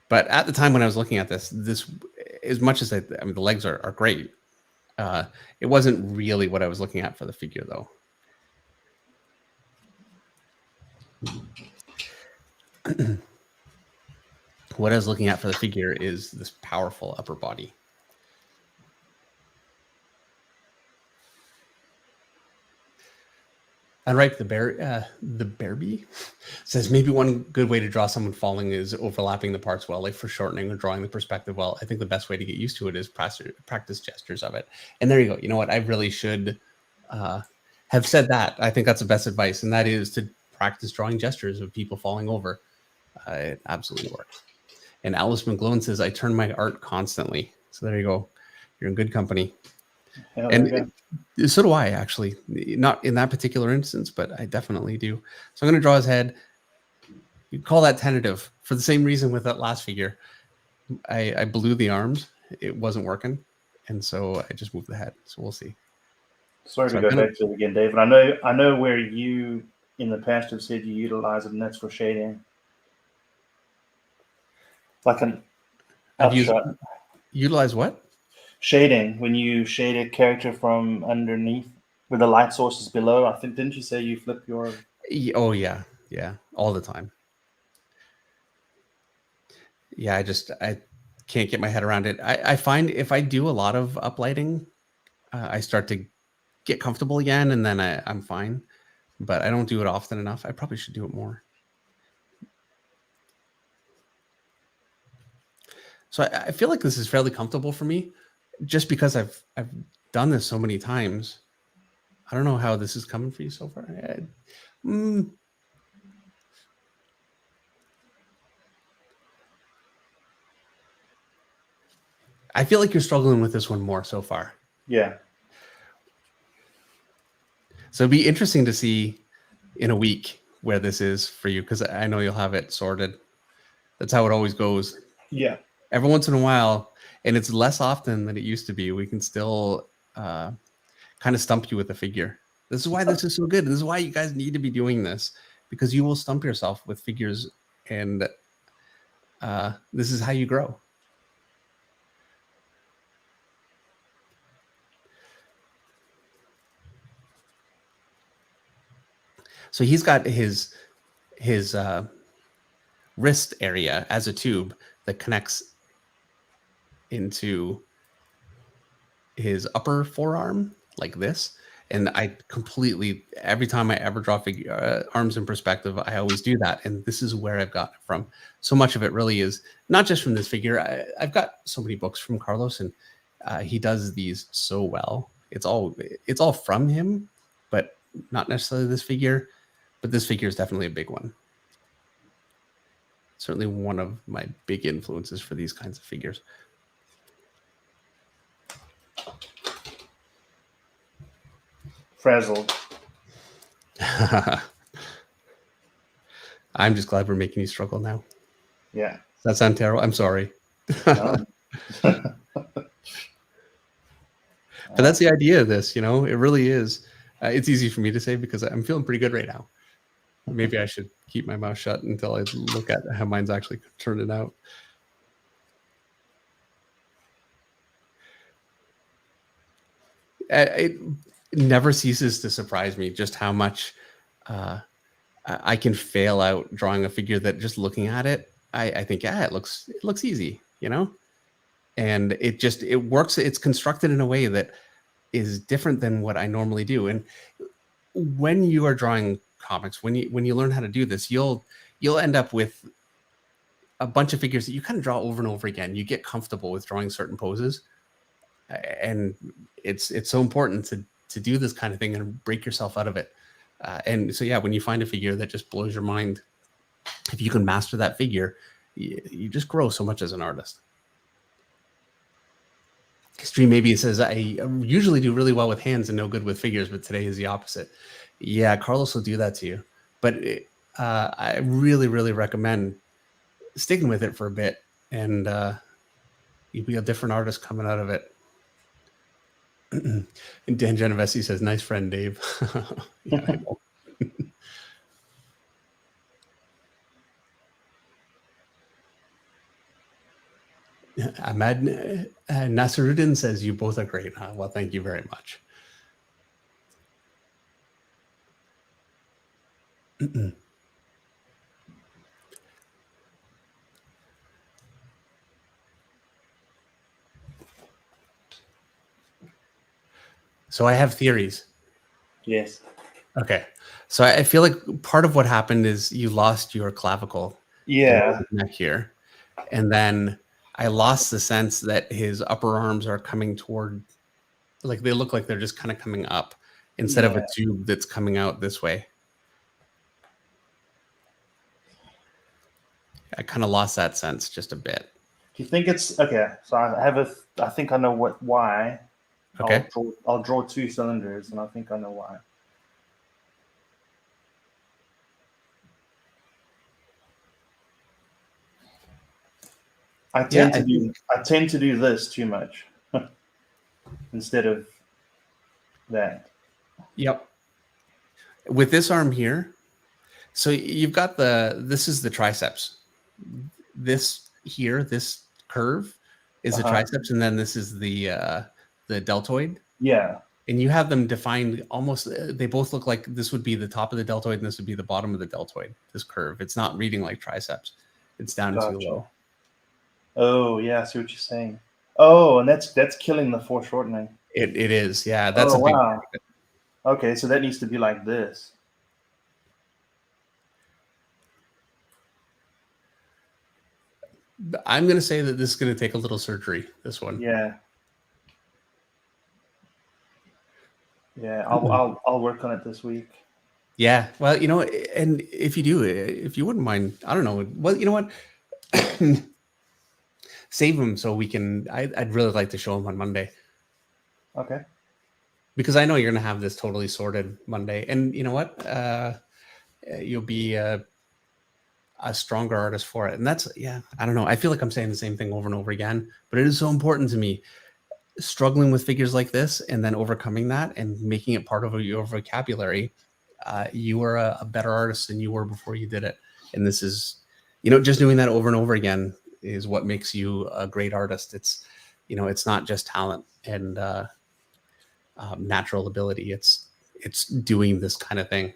A: But at the time when I was looking at this, as much as I mean, the legs are great, It wasn't really what I was looking at for the figure, though. What I was looking at for the figure is this powerful upper body. Unripe the Bearby says maybe one good way to draw someone falling is overlapping the parts well, like foreshortening or drawing the perspective well. I think the best way to get used to it is practice gestures of it. And there you go. You know what? I really should have said that. I think that's the best advice, and that is to practice drawing gestures of people falling over. It absolutely works. And Alice McGlone says, I turn my art constantly. So there you go. You're in good company.
B: Yeah,
A: And so do I, actually. Not in that particular instance, but I definitely do. So I'm going to draw his head. You call that tentative for the same reason with that last figure. I blew the arms. It wasn't working. And so I just moved the head. So we'll see.
B: Sorry to go back to it again, David. I know where you in the past have said you utilize it, and that's for shading. Like an upshot.
A: Utilize what?
B: Shading, when you shade a character from underneath where the light source is below. I think, didn't you say you flip your...
A: Oh, yeah. Yeah. All the time. Yeah, I can't get my head around it. I find if I do a lot of uplighting, I start to get comfortable again, and then I'm fine. But I don't do it often enough. I probably should do it more. So I feel like this is fairly comfortable for me, just because I've done this so many times. I don't know how this is coming for you so far. I feel like you're struggling with this one more so far.
B: Yeah.
A: So it'd be interesting to see in a week where this is for you, because I know you'll have it sorted. That's how it always goes.
B: Yeah.
A: Every once in a while, and it's less often than it used to be, we can still kind of stump you with a figure. This is why this is so good. This is why you guys need to be doing this, because you will stump yourself with figures, and this is how you grow. So he's got his wrist area as a tube that connects into his upper forearm like this. And I completely, every time I ever draw arms in perspective, I always do that. And this is where I've got it from. So much of it really is not just from this figure. I've got so many books from Carlos, and he does these so well. It's all from him, but not necessarily this figure. But this figure is definitely a big one. Certainly one of my big influences for these kinds of figures.
B: Frazzled.
A: I'm just glad we're making you struggle now.
B: Yeah.
A: Does that sound terrible? I'm sorry.
B: No.
A: But that's the idea of this, It really is. It's easy for me to say because I'm feeling pretty good right now. Maybe I should keep my mouth shut until I look at how mine's actually turning out. It never ceases to surprise me just how much I can fail out drawing a figure that just looking at it, I think, yeah, it looks easy, and it works. It's constructed in a way that is different than what I normally do. And when you are drawing comics, when you learn how to do this, you'll end up with a bunch of figures that you kind of draw over and over again. You get comfortable with drawing certain poses, and it's so important to do this kind of thing and break yourself out of it. And so, yeah, when you find a figure that just blows your mind, if you can master that figure, you just grow so much as an artist. Stream maybe says, I usually do really well with hands and no good with figures, but today is the opposite. Yeah, Carlos will do that to you. But I really, really recommend sticking with it for a bit, and you'll be a different artist coming out of it. And Dan Genovese says, nice friend, Dave. Yeah, I know. Ahmed Nasiruddin says you both are great. Well, thank you very much. So I have theories.
B: Yes.
A: Okay. So I feel like part of what happened is you lost your clavicle below
B: Yeah.
A: the neck here. And then I lost the sense that his upper arms are coming toward, like they look like they're just kind of coming up instead of a
B: Yeah.
A: tube that's coming out this way. I kind of lost that sense just a bit.
B: Do you think it's okay? So I think I know why.
A: Okay.
B: I'll draw two cylinders, and I think I know why.
A: Yeah,
B: I tend to do this too much instead of that.
A: yep. With this arm here, so you've got this is the triceps. This here, this curve is the
B: Uh-huh.
A: triceps, and then this is the deltoid.
B: Yeah.
A: And you have them defined almost, they both look like this would be the top of the deltoid and this would be the bottom of the deltoid, this curve. It's not reading like triceps. It's down too
B: Gotcha.
A: low.
B: Oh yeah, I see what you're saying. Oh, and that's killing the foreshortening.
A: It is. Yeah, that's
B: Oh
A: a big
B: wow.
A: part of it.
B: Okay, so that needs to be like this.
A: I'm going to say that this is going to take a little surgery, this one.
B: Yeah. Yeah, I'll work on it this week.
A: Yeah. Well, and if you do, if you wouldn't mind, I don't know. Well, you know what? Save them so we can, I'd really like to show them on Monday.
B: Okay.
A: Because I know you're going to have this totally sorted Monday. And you know what? You'll be a stronger artist for it. And that's, yeah, I don't know. I feel like I'm saying the same thing over and over again, but it is so important to me. Struggling with figures like this and then overcoming that and making it part of your vocabulary, you are a better artist than you were before you did it. And this is, just doing that over and over again is what makes you a great artist. It's, it's not just talent and natural ability. It's doing this kind of thing.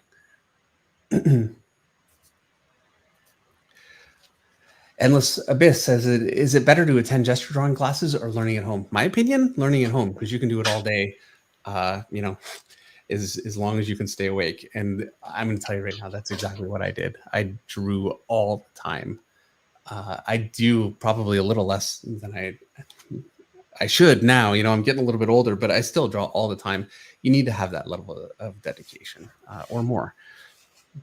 A: Endless Abyss says, is it better to attend gesture drawing classes or learning at home? My opinion, learning at home, because you can do it all day, as long as you can stay awake. And I'm going to tell you right now, that's exactly what I did. I drew all the time. I do probably a little less than I should now. I'm getting a little bit older, but I still draw all the time. You need to have that level of dedication or more.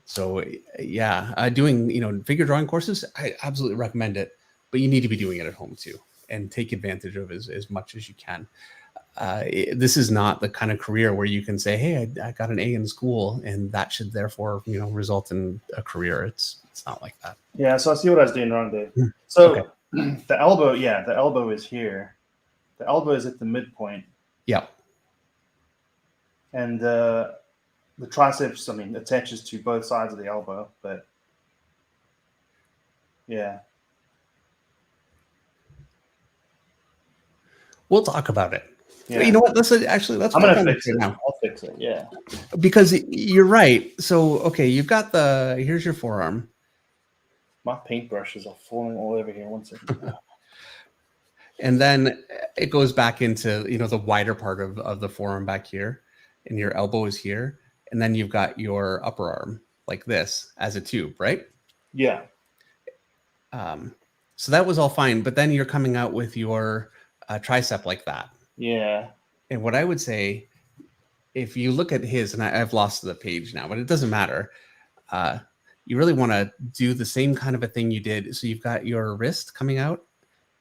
A: So yeah, doing figure drawing courses, I absolutely recommend it, but you need to be doing it at home too, and take advantage of as much as you can. This is not the kind of career where you can say, "Hey, I got an A in school," and that should therefore result in a career. It's not like that.
B: Yeah, so I see what I was doing wrong there. So
A: Okay.
B: the elbow is here. The elbow is at the midpoint.
A: Yeah.
B: And the triceps, attaches to both sides of the elbow, but yeah.
A: We'll talk about it.
B: Yeah.
A: You know what? Let's
B: I'm
A: work
B: gonna
A: on
B: fix
A: it
B: it.
A: now.
B: I'll fix it. Yeah.
A: Because you're right. So okay, you've got here's your forearm.
B: My paintbrushes are falling all over here. 1 second.
A: And then it goes back into, the wider part of the forearm back here, and your elbow is here. And then you've got your upper arm like this as a tube, right?
B: Yeah.
A: So that was all fine. But then you're coming out with your tricep like that.
B: Yeah.
A: And what I would say, if you look at his, and I've lost the page now, but it doesn't matter. You really want to do the same kind of a thing you did. So you've got your wrist coming out.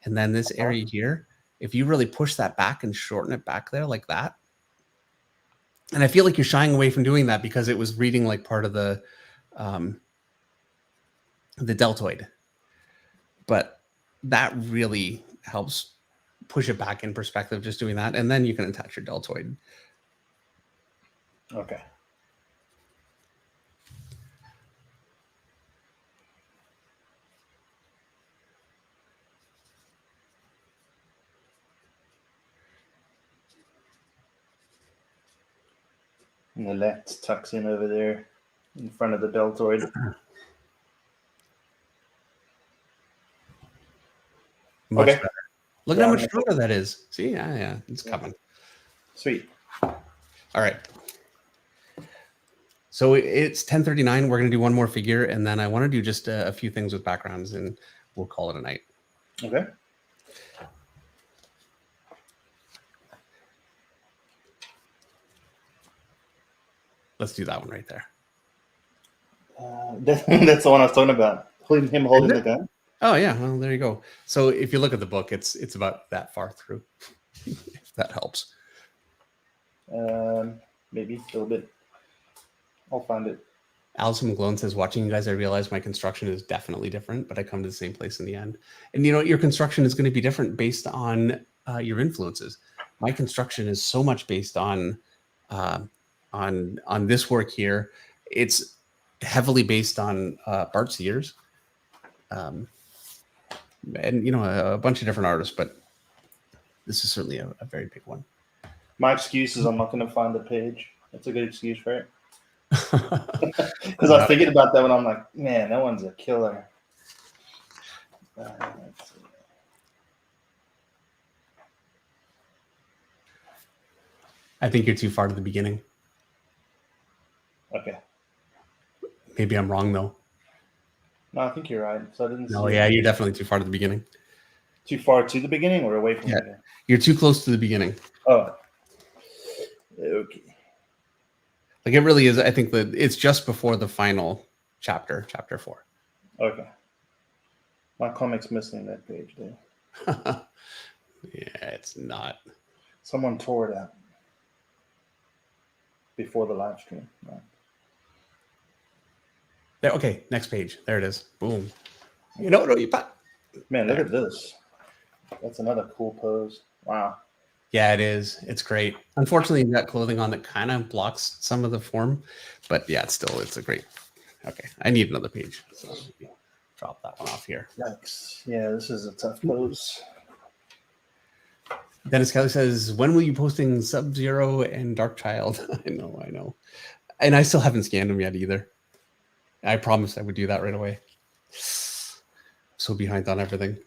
A: And then this area here, if you really push that back and shorten it back there like that. And I feel like you're shying away from doing that because it was reading like part of the deltoid. But that really helps push it back in perspective, just doing that. And then you can attach your deltoid.
B: Okay. And the left tucks in over there in front of the deltoid.
A: Much
B: Okay.
A: better. Look at how much shorter that is. See, yeah, it's coming.
B: Sweet.
A: All right. So it's 10:39. We're going to do one more figure, and then I want to do just a few things with backgrounds, and we'll call it a night.
B: Okay.
A: Let's do that one right there.
B: That's the one I was talking about. Him holding the gun.
A: Oh yeah, well there you go. So if you look at the book, it's about that far through. If that helps.
B: Maybe a little bit. I'll find it.
A: Alison McGlone says, watching you guys, I realize my construction is definitely different, but I come to the same place in the end. And you know, your construction is going to be different based on your influences. My construction is so much based on this work here. It's heavily based on Bart Sears, and you know, a bunch of different artists, but this is certainly a very big one.
B: My excuse is I'm not going to find the page. That's a good excuse for it. Because I was thinking about that when I'm like, man, that one's a killer. Let's see.
A: I think you're too far to the beginning.
B: Okay.
A: Maybe I'm wrong though.
B: No, I think you're right. So I didn't.
A: No, yeah, you're definitely too far to the beginning.
B: Too far to the beginning or away from the beginning?
A: You're too close to the beginning.
B: Oh. Okay.
A: Like it really is. I think that it's just before the final chapter, chapter 4.
B: Okay. My comic's missing that page there.
A: Yeah, it's not.
B: Someone tore it out before the live stream. Right.
A: There, okay, next page. There it is. Boom. You know, you pop.
B: Man, look at this. That's another cool pose. Wow.
A: Yeah, it is. It's great. Unfortunately, you've got clothing on that kind of blocks some of the form, but yeah, it's a great. Okay, I need another page. So drop that one off here.
B: Yikes. Yeah, this is a tough pose.
A: Dennis Kelly says, when will you posting Sub-Zero and Dark Child? I know. And I still haven't scanned them yet either. I promised I would do that right away. So behind on everything.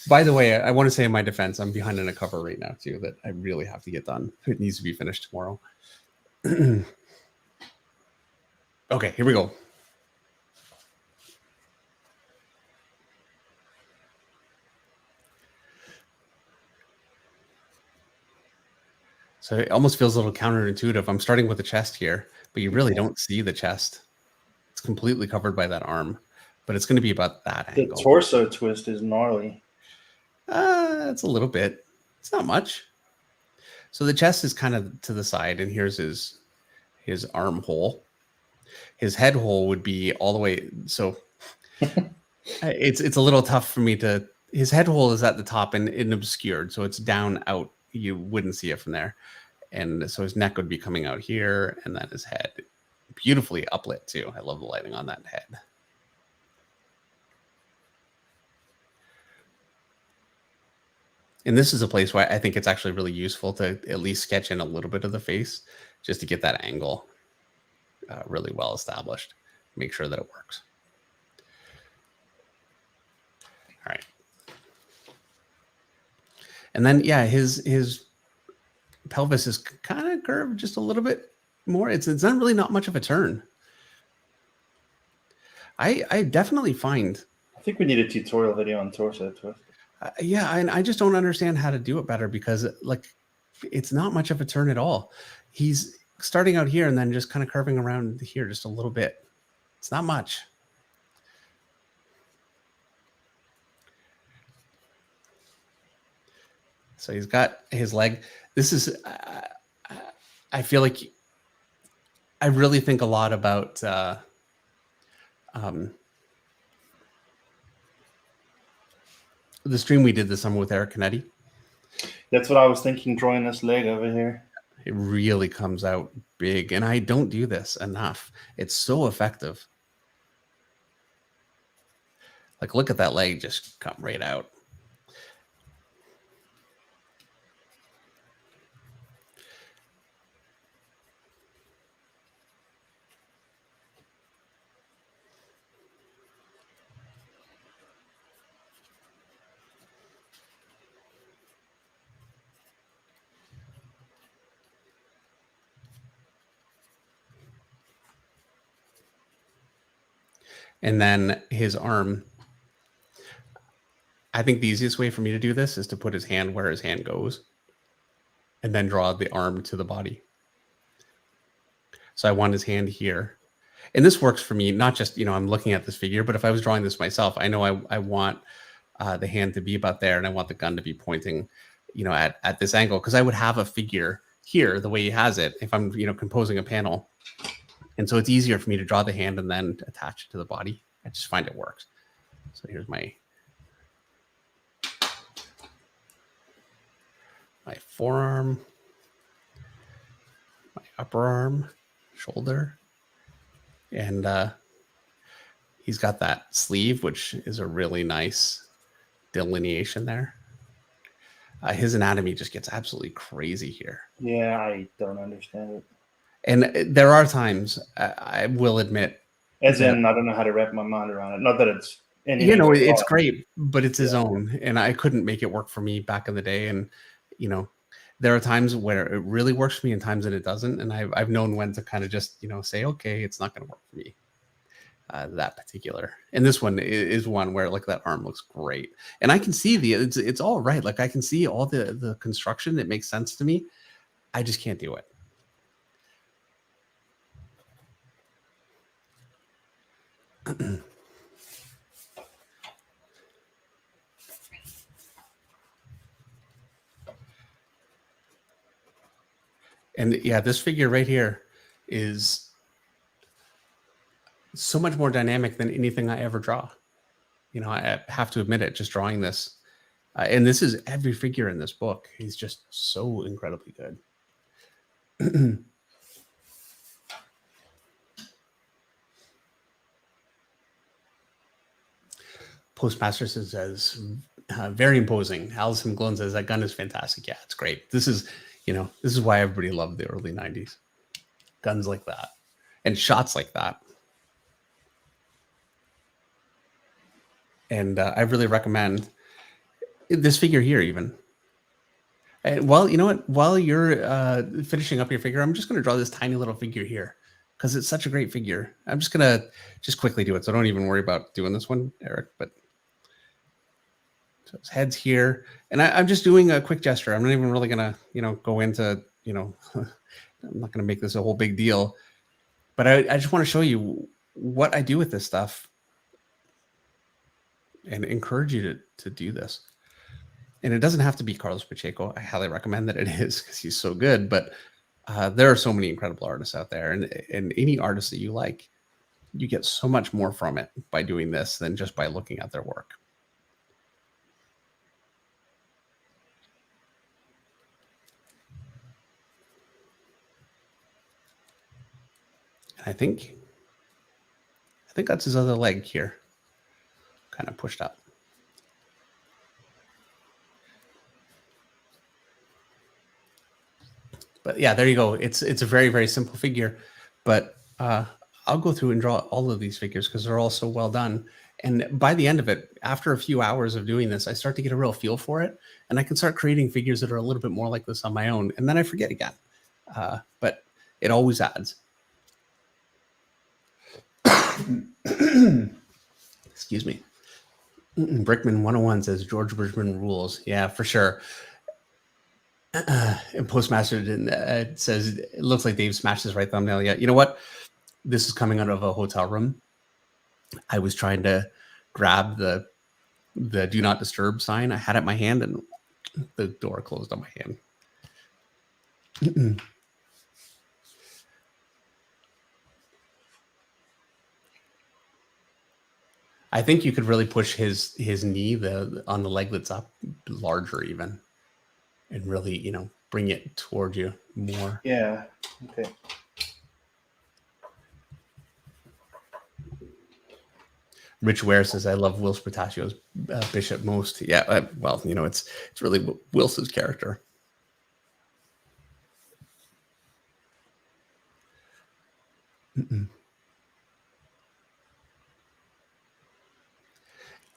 A: By the way, I want to say in my defense, I'm behind on a cover right now too that I really have to get done. It needs to be finished tomorrow. Okay, here we go. So it almost feels a little counterintuitive. I'm starting with the chest here, but you really don't see the chest. It's completely covered by that arm, but it's going to be about that angle.
B: The torso twist is gnarly.
A: It's a little bit. It's not much. So the chest is kind of to the side, and here's his arm hole. His head hole would be all the way. So it's a little tough for me to. His head hole is at the top and obscured, so it's down out. You wouldn't see it from there, and so his neck would be coming out here, and then his head, beautifully uplit too. I love the lighting on that head. And this is a place where I think it's actually really useful to at least sketch in a little bit of the face just to get that angle really well established. Make sure that it works. All right. And then, yeah, his pelvis is kind of curved just a little bit more. It's not much of a turn. I definitely find.
B: I think we need a tutorial video on torso twist.
A: Yeah, and I just don't understand how to do it better because like it's not much of a turn at all. He's starting out here and then just kind of curving around here just a little bit. It's not much. So he's got his leg. This is, I feel like I really think a lot about the stream we did this summer with Eric Canetti.
B: That's what I was thinking, drawing this leg over here.
A: It really comes out big, and I don't do this enough. It's so effective. Like, look at that leg just come right out. And then his arm. I think the easiest way for me to do this is to put his hand where his hand goes and then draw the arm to the body. So I want his hand here. And this works for me, not just, I'm looking at this figure, but if I was drawing this myself, I know I want the hand to be about there and I want the gun to be pointing, at this angle, because I would have a figure here the way he has it if I'm, composing a panel. And so it's easier for me to draw the hand and then attach it to the body. I just find it works. So here's my forearm, my upper arm, shoulder, and he's got that sleeve, which is a really nice delineation there. His anatomy just gets absolutely crazy here.
B: Yeah, I don't understand it.
A: And there are times, I will admit,
B: as in I don't know how to wrap my mind around it. Not that it's
A: it's great, but it's his own, and I couldn't make it work for me back in the day. And there are times where it really works for me and times that it doesn't. And I've known when to kind of just, say, okay, it's not going to work for me. That particular. And this one is one where like that arm looks great. And I can see it's all right. Like I can see all the construction that makes sense to me. I just can't do it. And yeah, this figure right here is so much more dynamic than anything I ever draw. I have to admit it, just drawing this. And this is every figure in this book. He's just so incredibly good. Postmaster says, very imposing. Allison Glone says, that gun is fantastic. Yeah, it's great. This is why everybody loved the early 90s. Guns like that and shots like that. And I really recommend this figure here even. And while you're finishing up your figure, I'm just going to draw this tiny little figure here because it's such a great figure. I'm just going to quickly do it. So don't even worry about doing this one, Eric, but so his head's here. And I'm just doing a quick gesture. I'm not even really going to, go into, I'm not going to make this a whole big deal, but I just want to show you what I do with this stuff and encourage you to do this. And it doesn't have to be Carlos Pacheco. I highly recommend that it is because he's so good. But there are so many incredible artists out there. And any artist that you like, you get so much more from it by doing this than just by looking at their work. And I think that's his other leg here, kind of pushed up. But yeah, there you go. It's a very, very simple figure, but I'll go through and draw all of these figures because they're all so well done. And by the end of it, after a few hours of doing this, I start to get a real feel for it, and I can start creating figures that are a little bit more like this on my own. And then I forget again, but it always adds. Excuse me. Brickman 101 says George Bridgman rules. Yeah, for sure. And Postmaster says it looks like Dave smashed his right thumbnail. Yeah, you know what? This is coming out of a hotel room. I was trying to grab the do not disturb sign. I had it in my hand and the door closed on my hand. I think you could really push his knee on the leg that's up larger even, and really bring it toward you more.
B: Yeah. Okay.
A: Rich Ware says, "I love Will Spatacio's Bishop most." Yeah, well, it's really Wilson's character.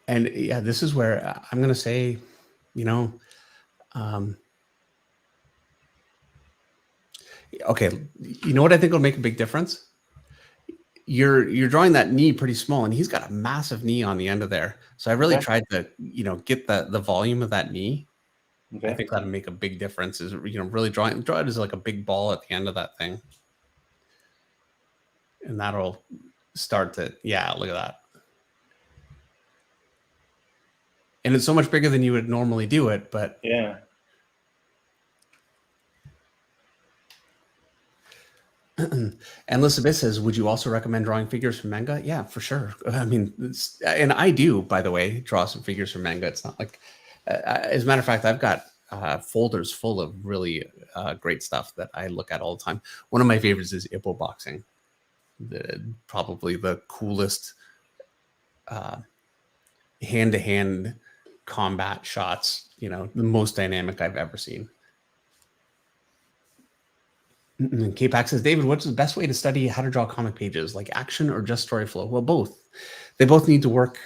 A: And yeah, this is where I'm going to say, okay, you know what I think will make a big difference? you're drawing that knee pretty small, and he's got a massive knee on the end of there. So I really
B: Okay.
A: tried to, get the volume of that knee. I
B: Okay.
A: think that'll make a big difference. Is really draw it as like a big ball at the end of that thing, and that'll start to look at that. And it's so much bigger than you would normally do it, but
B: Yeah.
A: and Elizabeth says, would you also recommend drawing figures from manga? Yeah, for sure. I mean, and I do, by the way, draw some figures from manga. It's not like, as a matter of fact, I've got folders full of really great stuff that I look at all the time. One of my favorites is Ippo boxing. Probably the coolest hand-to-hand combat shots, the most dynamic I've ever seen. K-Pack says, David, what's the best way to study how to draw comic pages, like action or just story flow? Well, both. They both need to work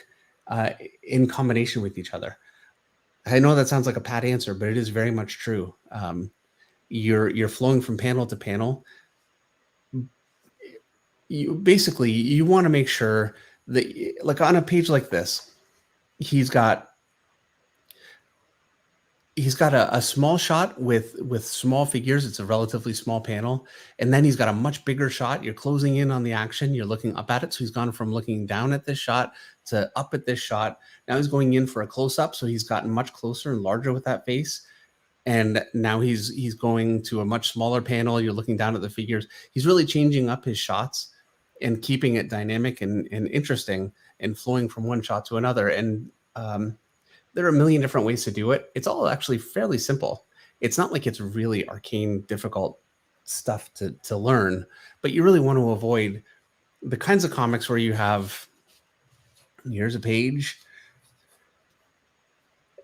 A: in combination with each other. I know that sounds like a pat answer, but it is very much true. You're flowing from panel to panel. You want to make sure that, like on a page like this, he's got a small shot with small figures. It's a relatively small panel. And then he's got a much bigger shot. You're closing in on the action. You're looking up at it. So he's gone from looking down at this shot to up at this shot. Now he's going in for a close-up. So he's gotten much closer and larger with that face. And now he's going to a much smaller panel. You're looking down at the figures. He's really changing up his shots and keeping it dynamic and interesting and flowing from one shot to another. And there are a million different ways to do it. It's all actually fairly simple. It's not like it's really arcane, difficult stuff to learn, but you really want to avoid the kinds of comics where you have, here's a page,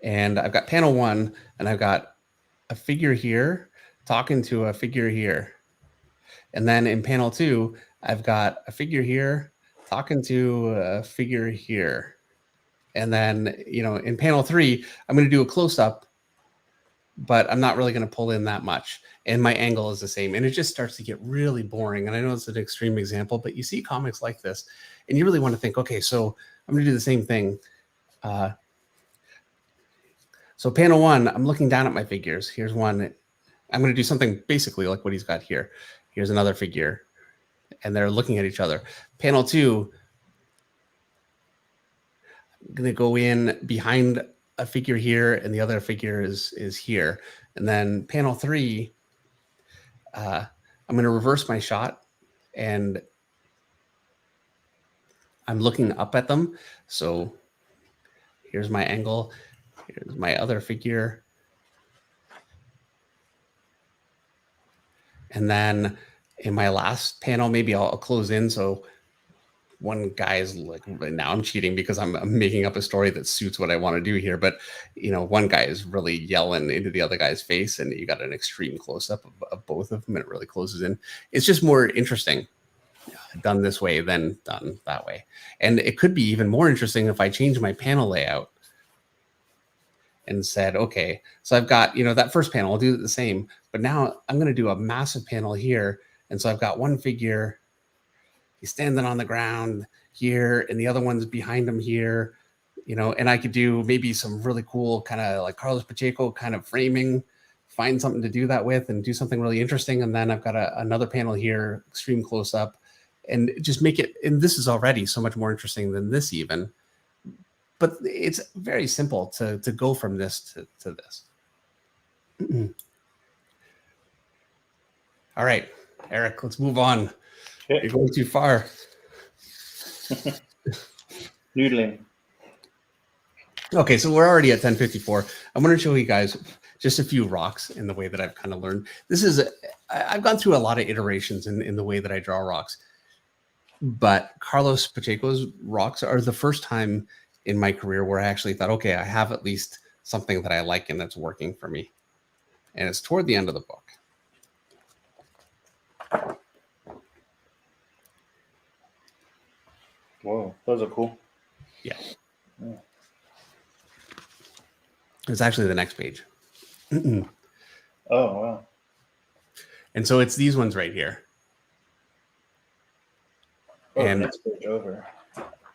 A: and I've got panel 1, and I've got a figure here talking to a figure here. And then in panel 2, I've got a figure here talking to a figure here. And then, in panel 3, I'm going to do a close-up, but I'm not really going to pull in that much. And my angle is the same. And it just starts to get really boring. And I know it's an extreme example, but you see comics like this, and you really want to think, okay, so I'm going to do the same thing. So panel 1, I'm looking down at my figures. Here's one. I'm going to do something basically like what he's got here. Here's another figure. And they're looking at each other. Panel 2, I'm going to go in behind a figure here, and the other figure is here. And then panel 3, I'm going to reverse my shot, and I'm looking up at them. So here's my angle. Here's my other figure. And then in my last panel, maybe I'll close in. So one guy's like, now I'm cheating because I'm making up a story that suits what I want to do here. But, one guy is really yelling into the other guy's face, and you got an extreme close-up of both of them, and it really closes in. It's just more interesting done this way than done that way. And it could be even more interesting if I change my panel layout and said, okay, so I've got, that first panel, I'll do it the same, but now I'm going to do a massive panel here. And so I've got one figure, he's standing on the ground here, and the other one's behind him here, and I could do maybe some really cool kind of like Carlos Pacheco kind of framing, find something to do that with and do something really interesting. And then I've got another panel here, extreme close up, and just make it, and this is already so much more interesting than this even. But it's very simple to go from this to this. All right, Eric, let's move on.
B: Okay.
A: You're going too far.
B: Noodling.
A: Okay, so we're already at 10:54. I'm going to show you guys just a few rocks in the way that I've kind of learned. I've gone through a lot of iterations in the way that I draw rocks. But Carlos Pacheco's rocks are the first time in my career where I actually thought, okay, I have at least something that I like and that's working for me. And it's toward the end of the book.
B: Whoa, those are cool.
A: Yeah. It's actually the next page.
B: Oh, wow.
A: And so it's these ones right here.
B: Oh, the
A: And
B: next page over.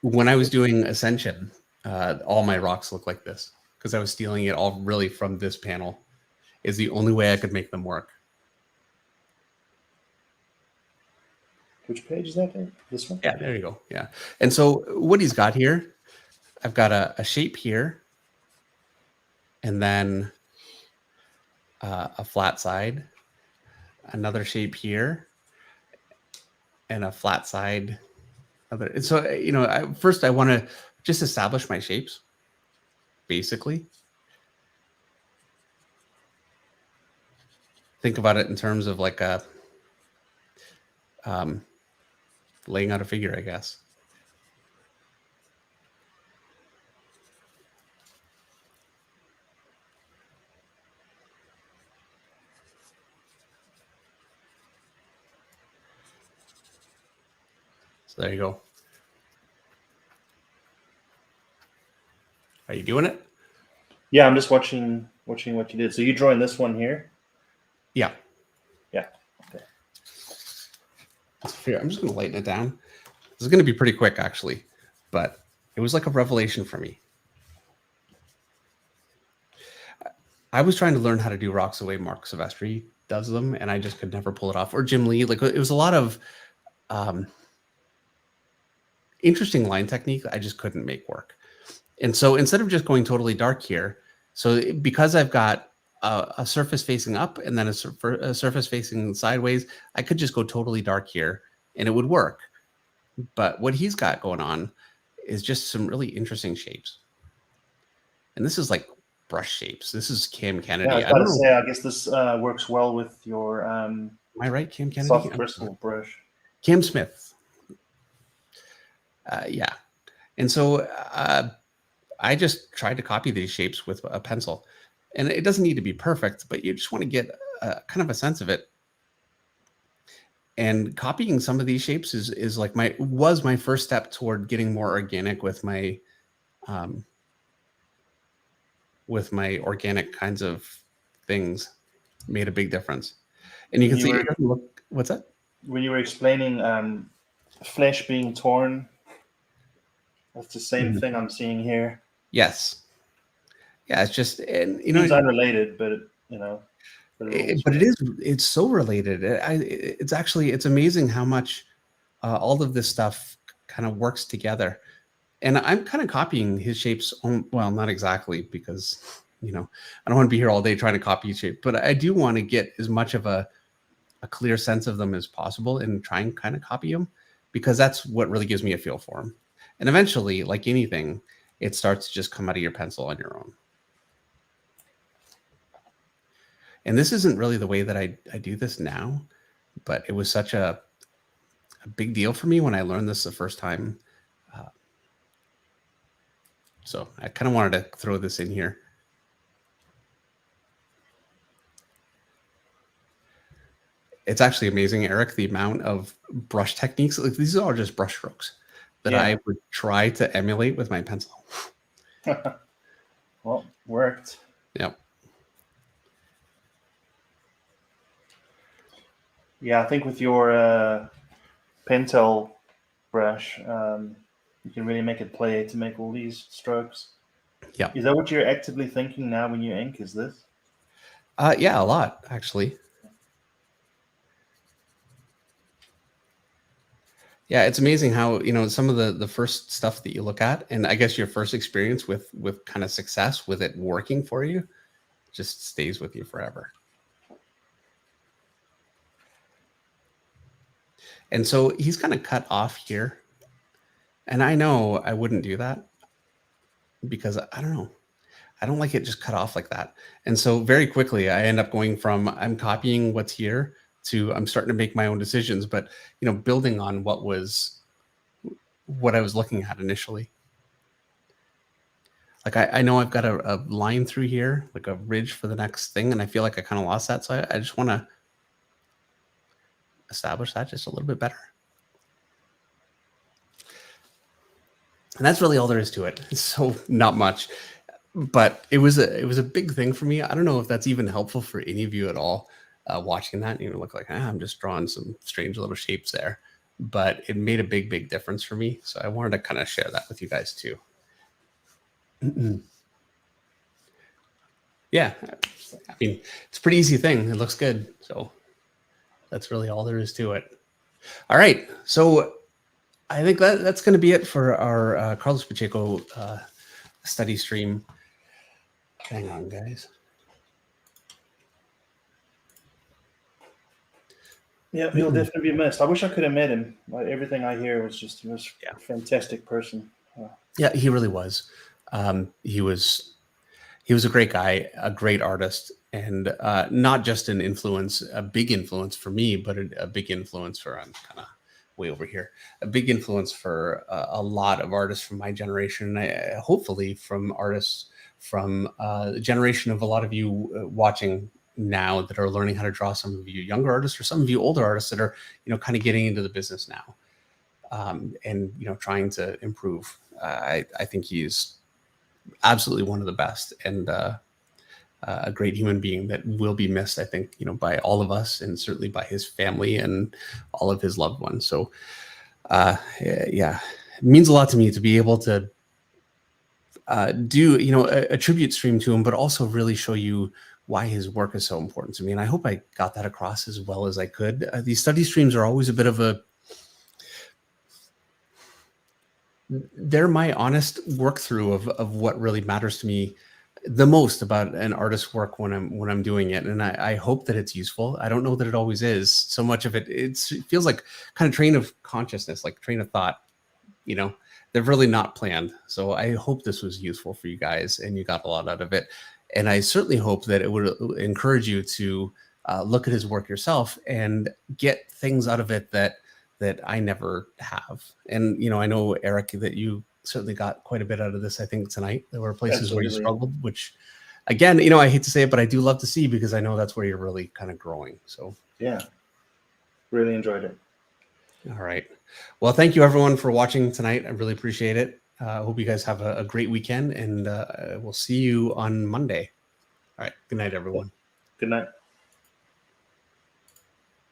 A: when I was doing Ascension, all my rocks look like this because I was stealing it all really from this panel. Is the only way I could make them work.
B: Which page is that? This one?
A: Yeah, there you go. Yeah. And so what he's got here, I've got a shape here, and then a flat side, another shape here, and a flat side. And so, first I want to just establish my shapes, basically. Think about it in terms of like laying out a figure, I guess. So there you go. Are you doing it?
B: Yeah, I'm just watching what you did. So you're drawing this one here?
A: Yeah.
B: Yeah. Okay.
A: I'm just going to lighten it down. This is going to be pretty quick, actually, but it was like a revelation for me. I was trying to learn how to do rocks the way Mark Silvestri does them, and I just could never pull it off. Or Jim Lee. Like, it was a lot of interesting line technique I just couldn't make work. And so instead of just going totally dark here, so because I've got a surface facing up and then a surface facing sideways, I could just go totally dark here and it would work. But what he's got going on is just some really interesting shapes. And this is like brush shapes. This is Cam Kennedy.
B: Yeah, I was about to say, I guess this works well with your
A: am I right, Cam Kennedy?
B: soft bristle brush.
A: Cam Smith. Yeah. And so I just tried to copy these shapes with a pencil. And it doesn't need to be perfect, but you just want to get kind of a sense of it. And copying some of these shapes is like was my first step toward getting more organic with my organic kinds of things. Made a big difference. And you can see, what's that?
B: When you were explaining flesh being torn, that's the same thing I'm seeing here.
A: Yes. Yeah, it's just, and
B: it's unrelated, but
A: it's so related. It's amazing how much all of this stuff kind of works together. And I'm kind of copying his shapes. Well, not exactly, because I don't want to be here all day trying to copy shape, but I do want to get as much of a clear sense of them as possible and try and kind of copy them, because that's what really gives me a feel for them. And eventually, like anything, it starts to just come out of your pencil on your own. And this isn't really the way that I do this now, but it was such a big deal for me when I learned this the first time. So I kind of wanted to throw this in here. It's actually amazing, Eric, the amount of brush techniques. Like, these are all just brush strokes that I would try to emulate with my pencil.
B: Well, worked.
A: Yep.
B: Yeah, I think with your Pentel brush, you can really make it play to make all these strokes.
A: Yeah.
B: Is that what you're actively thinking now when you ink? Is this?
A: Yeah, a lot, actually. Yeah, it's amazing how, some of the first stuff that you look at, and I guess your first experience with kind of success with it working for you just stays with you forever. And so he's kind of cut off here. And I know I wouldn't do that because I don't know. I don't like it just cut off like that. And so very quickly I end up going from I'm copying what's here to I'm starting to make my own decisions, but building on what I was looking at initially. Like I know I've got a line through here, like a ridge for the next thing, and I feel like I kind of lost that. So I just want to establish that just a little bit better. And that's really all there is to it. So not much, but it was a big thing for me. I don't know if that's even helpful for any of you at all watching that. Look like I'm just drawing some strange little shapes there. but it made a big difference for me. So I wanted to kind of share that with you guys too. Yeah, I mean, it's a pretty easy thing. It looks good. So that's really all there is to it. All right. So I think that's going to be it for our Carlos Pacheco study stream. Hang on, guys.
B: Yeah, he'll definitely be missed. I wish I could have met him. Like, everything I hear was just he was a fantastic person.
A: Yeah, he really was. He was a great guy, a great artist, and not just an influence, a big influence for me, but a big influence for, I'm kind of way over here, a big influence for a lot of artists from my generation, and hopefully from artists from the generation of a lot of you watching now that are learning how to draw, some of you younger artists or some of you older artists that are, kind of getting into the business now, and, trying to improve. I think he's absolutely one of the best, and a great human being that will be missed, I think, by all of us, and certainly by his family and all of his loved ones. So yeah, it means a lot to me to be able to do a tribute stream to him, but also really show you why his work is so important to me. And I hope I got that across as well as I could. These study streams are always a bit of they're my honest work through of what really matters to me the most about an artist's work when I'm doing it. And I hope that it's useful. I don't know that it always is. So much of it, it feels like kind of train of consciousness, like train of thought, they're really not planned. So I hope this was useful for you guys and you got a lot out of it. And I certainly hope that it would encourage you to look at his work yourself and get things out of it that I never have. And, I know, Eric, that you certainly got quite a bit out of this, I think, tonight. There were places where you struggled, which, again, I hate to say it, but I do love to see, because I know that's where you're really kind of growing. So
B: yeah, really enjoyed it.
A: All right. Well, thank you, everyone, for watching tonight. I really appreciate it. I hope you guys have a great weekend, and we'll see you on Monday. All right. Good night, everyone.
B: Good night.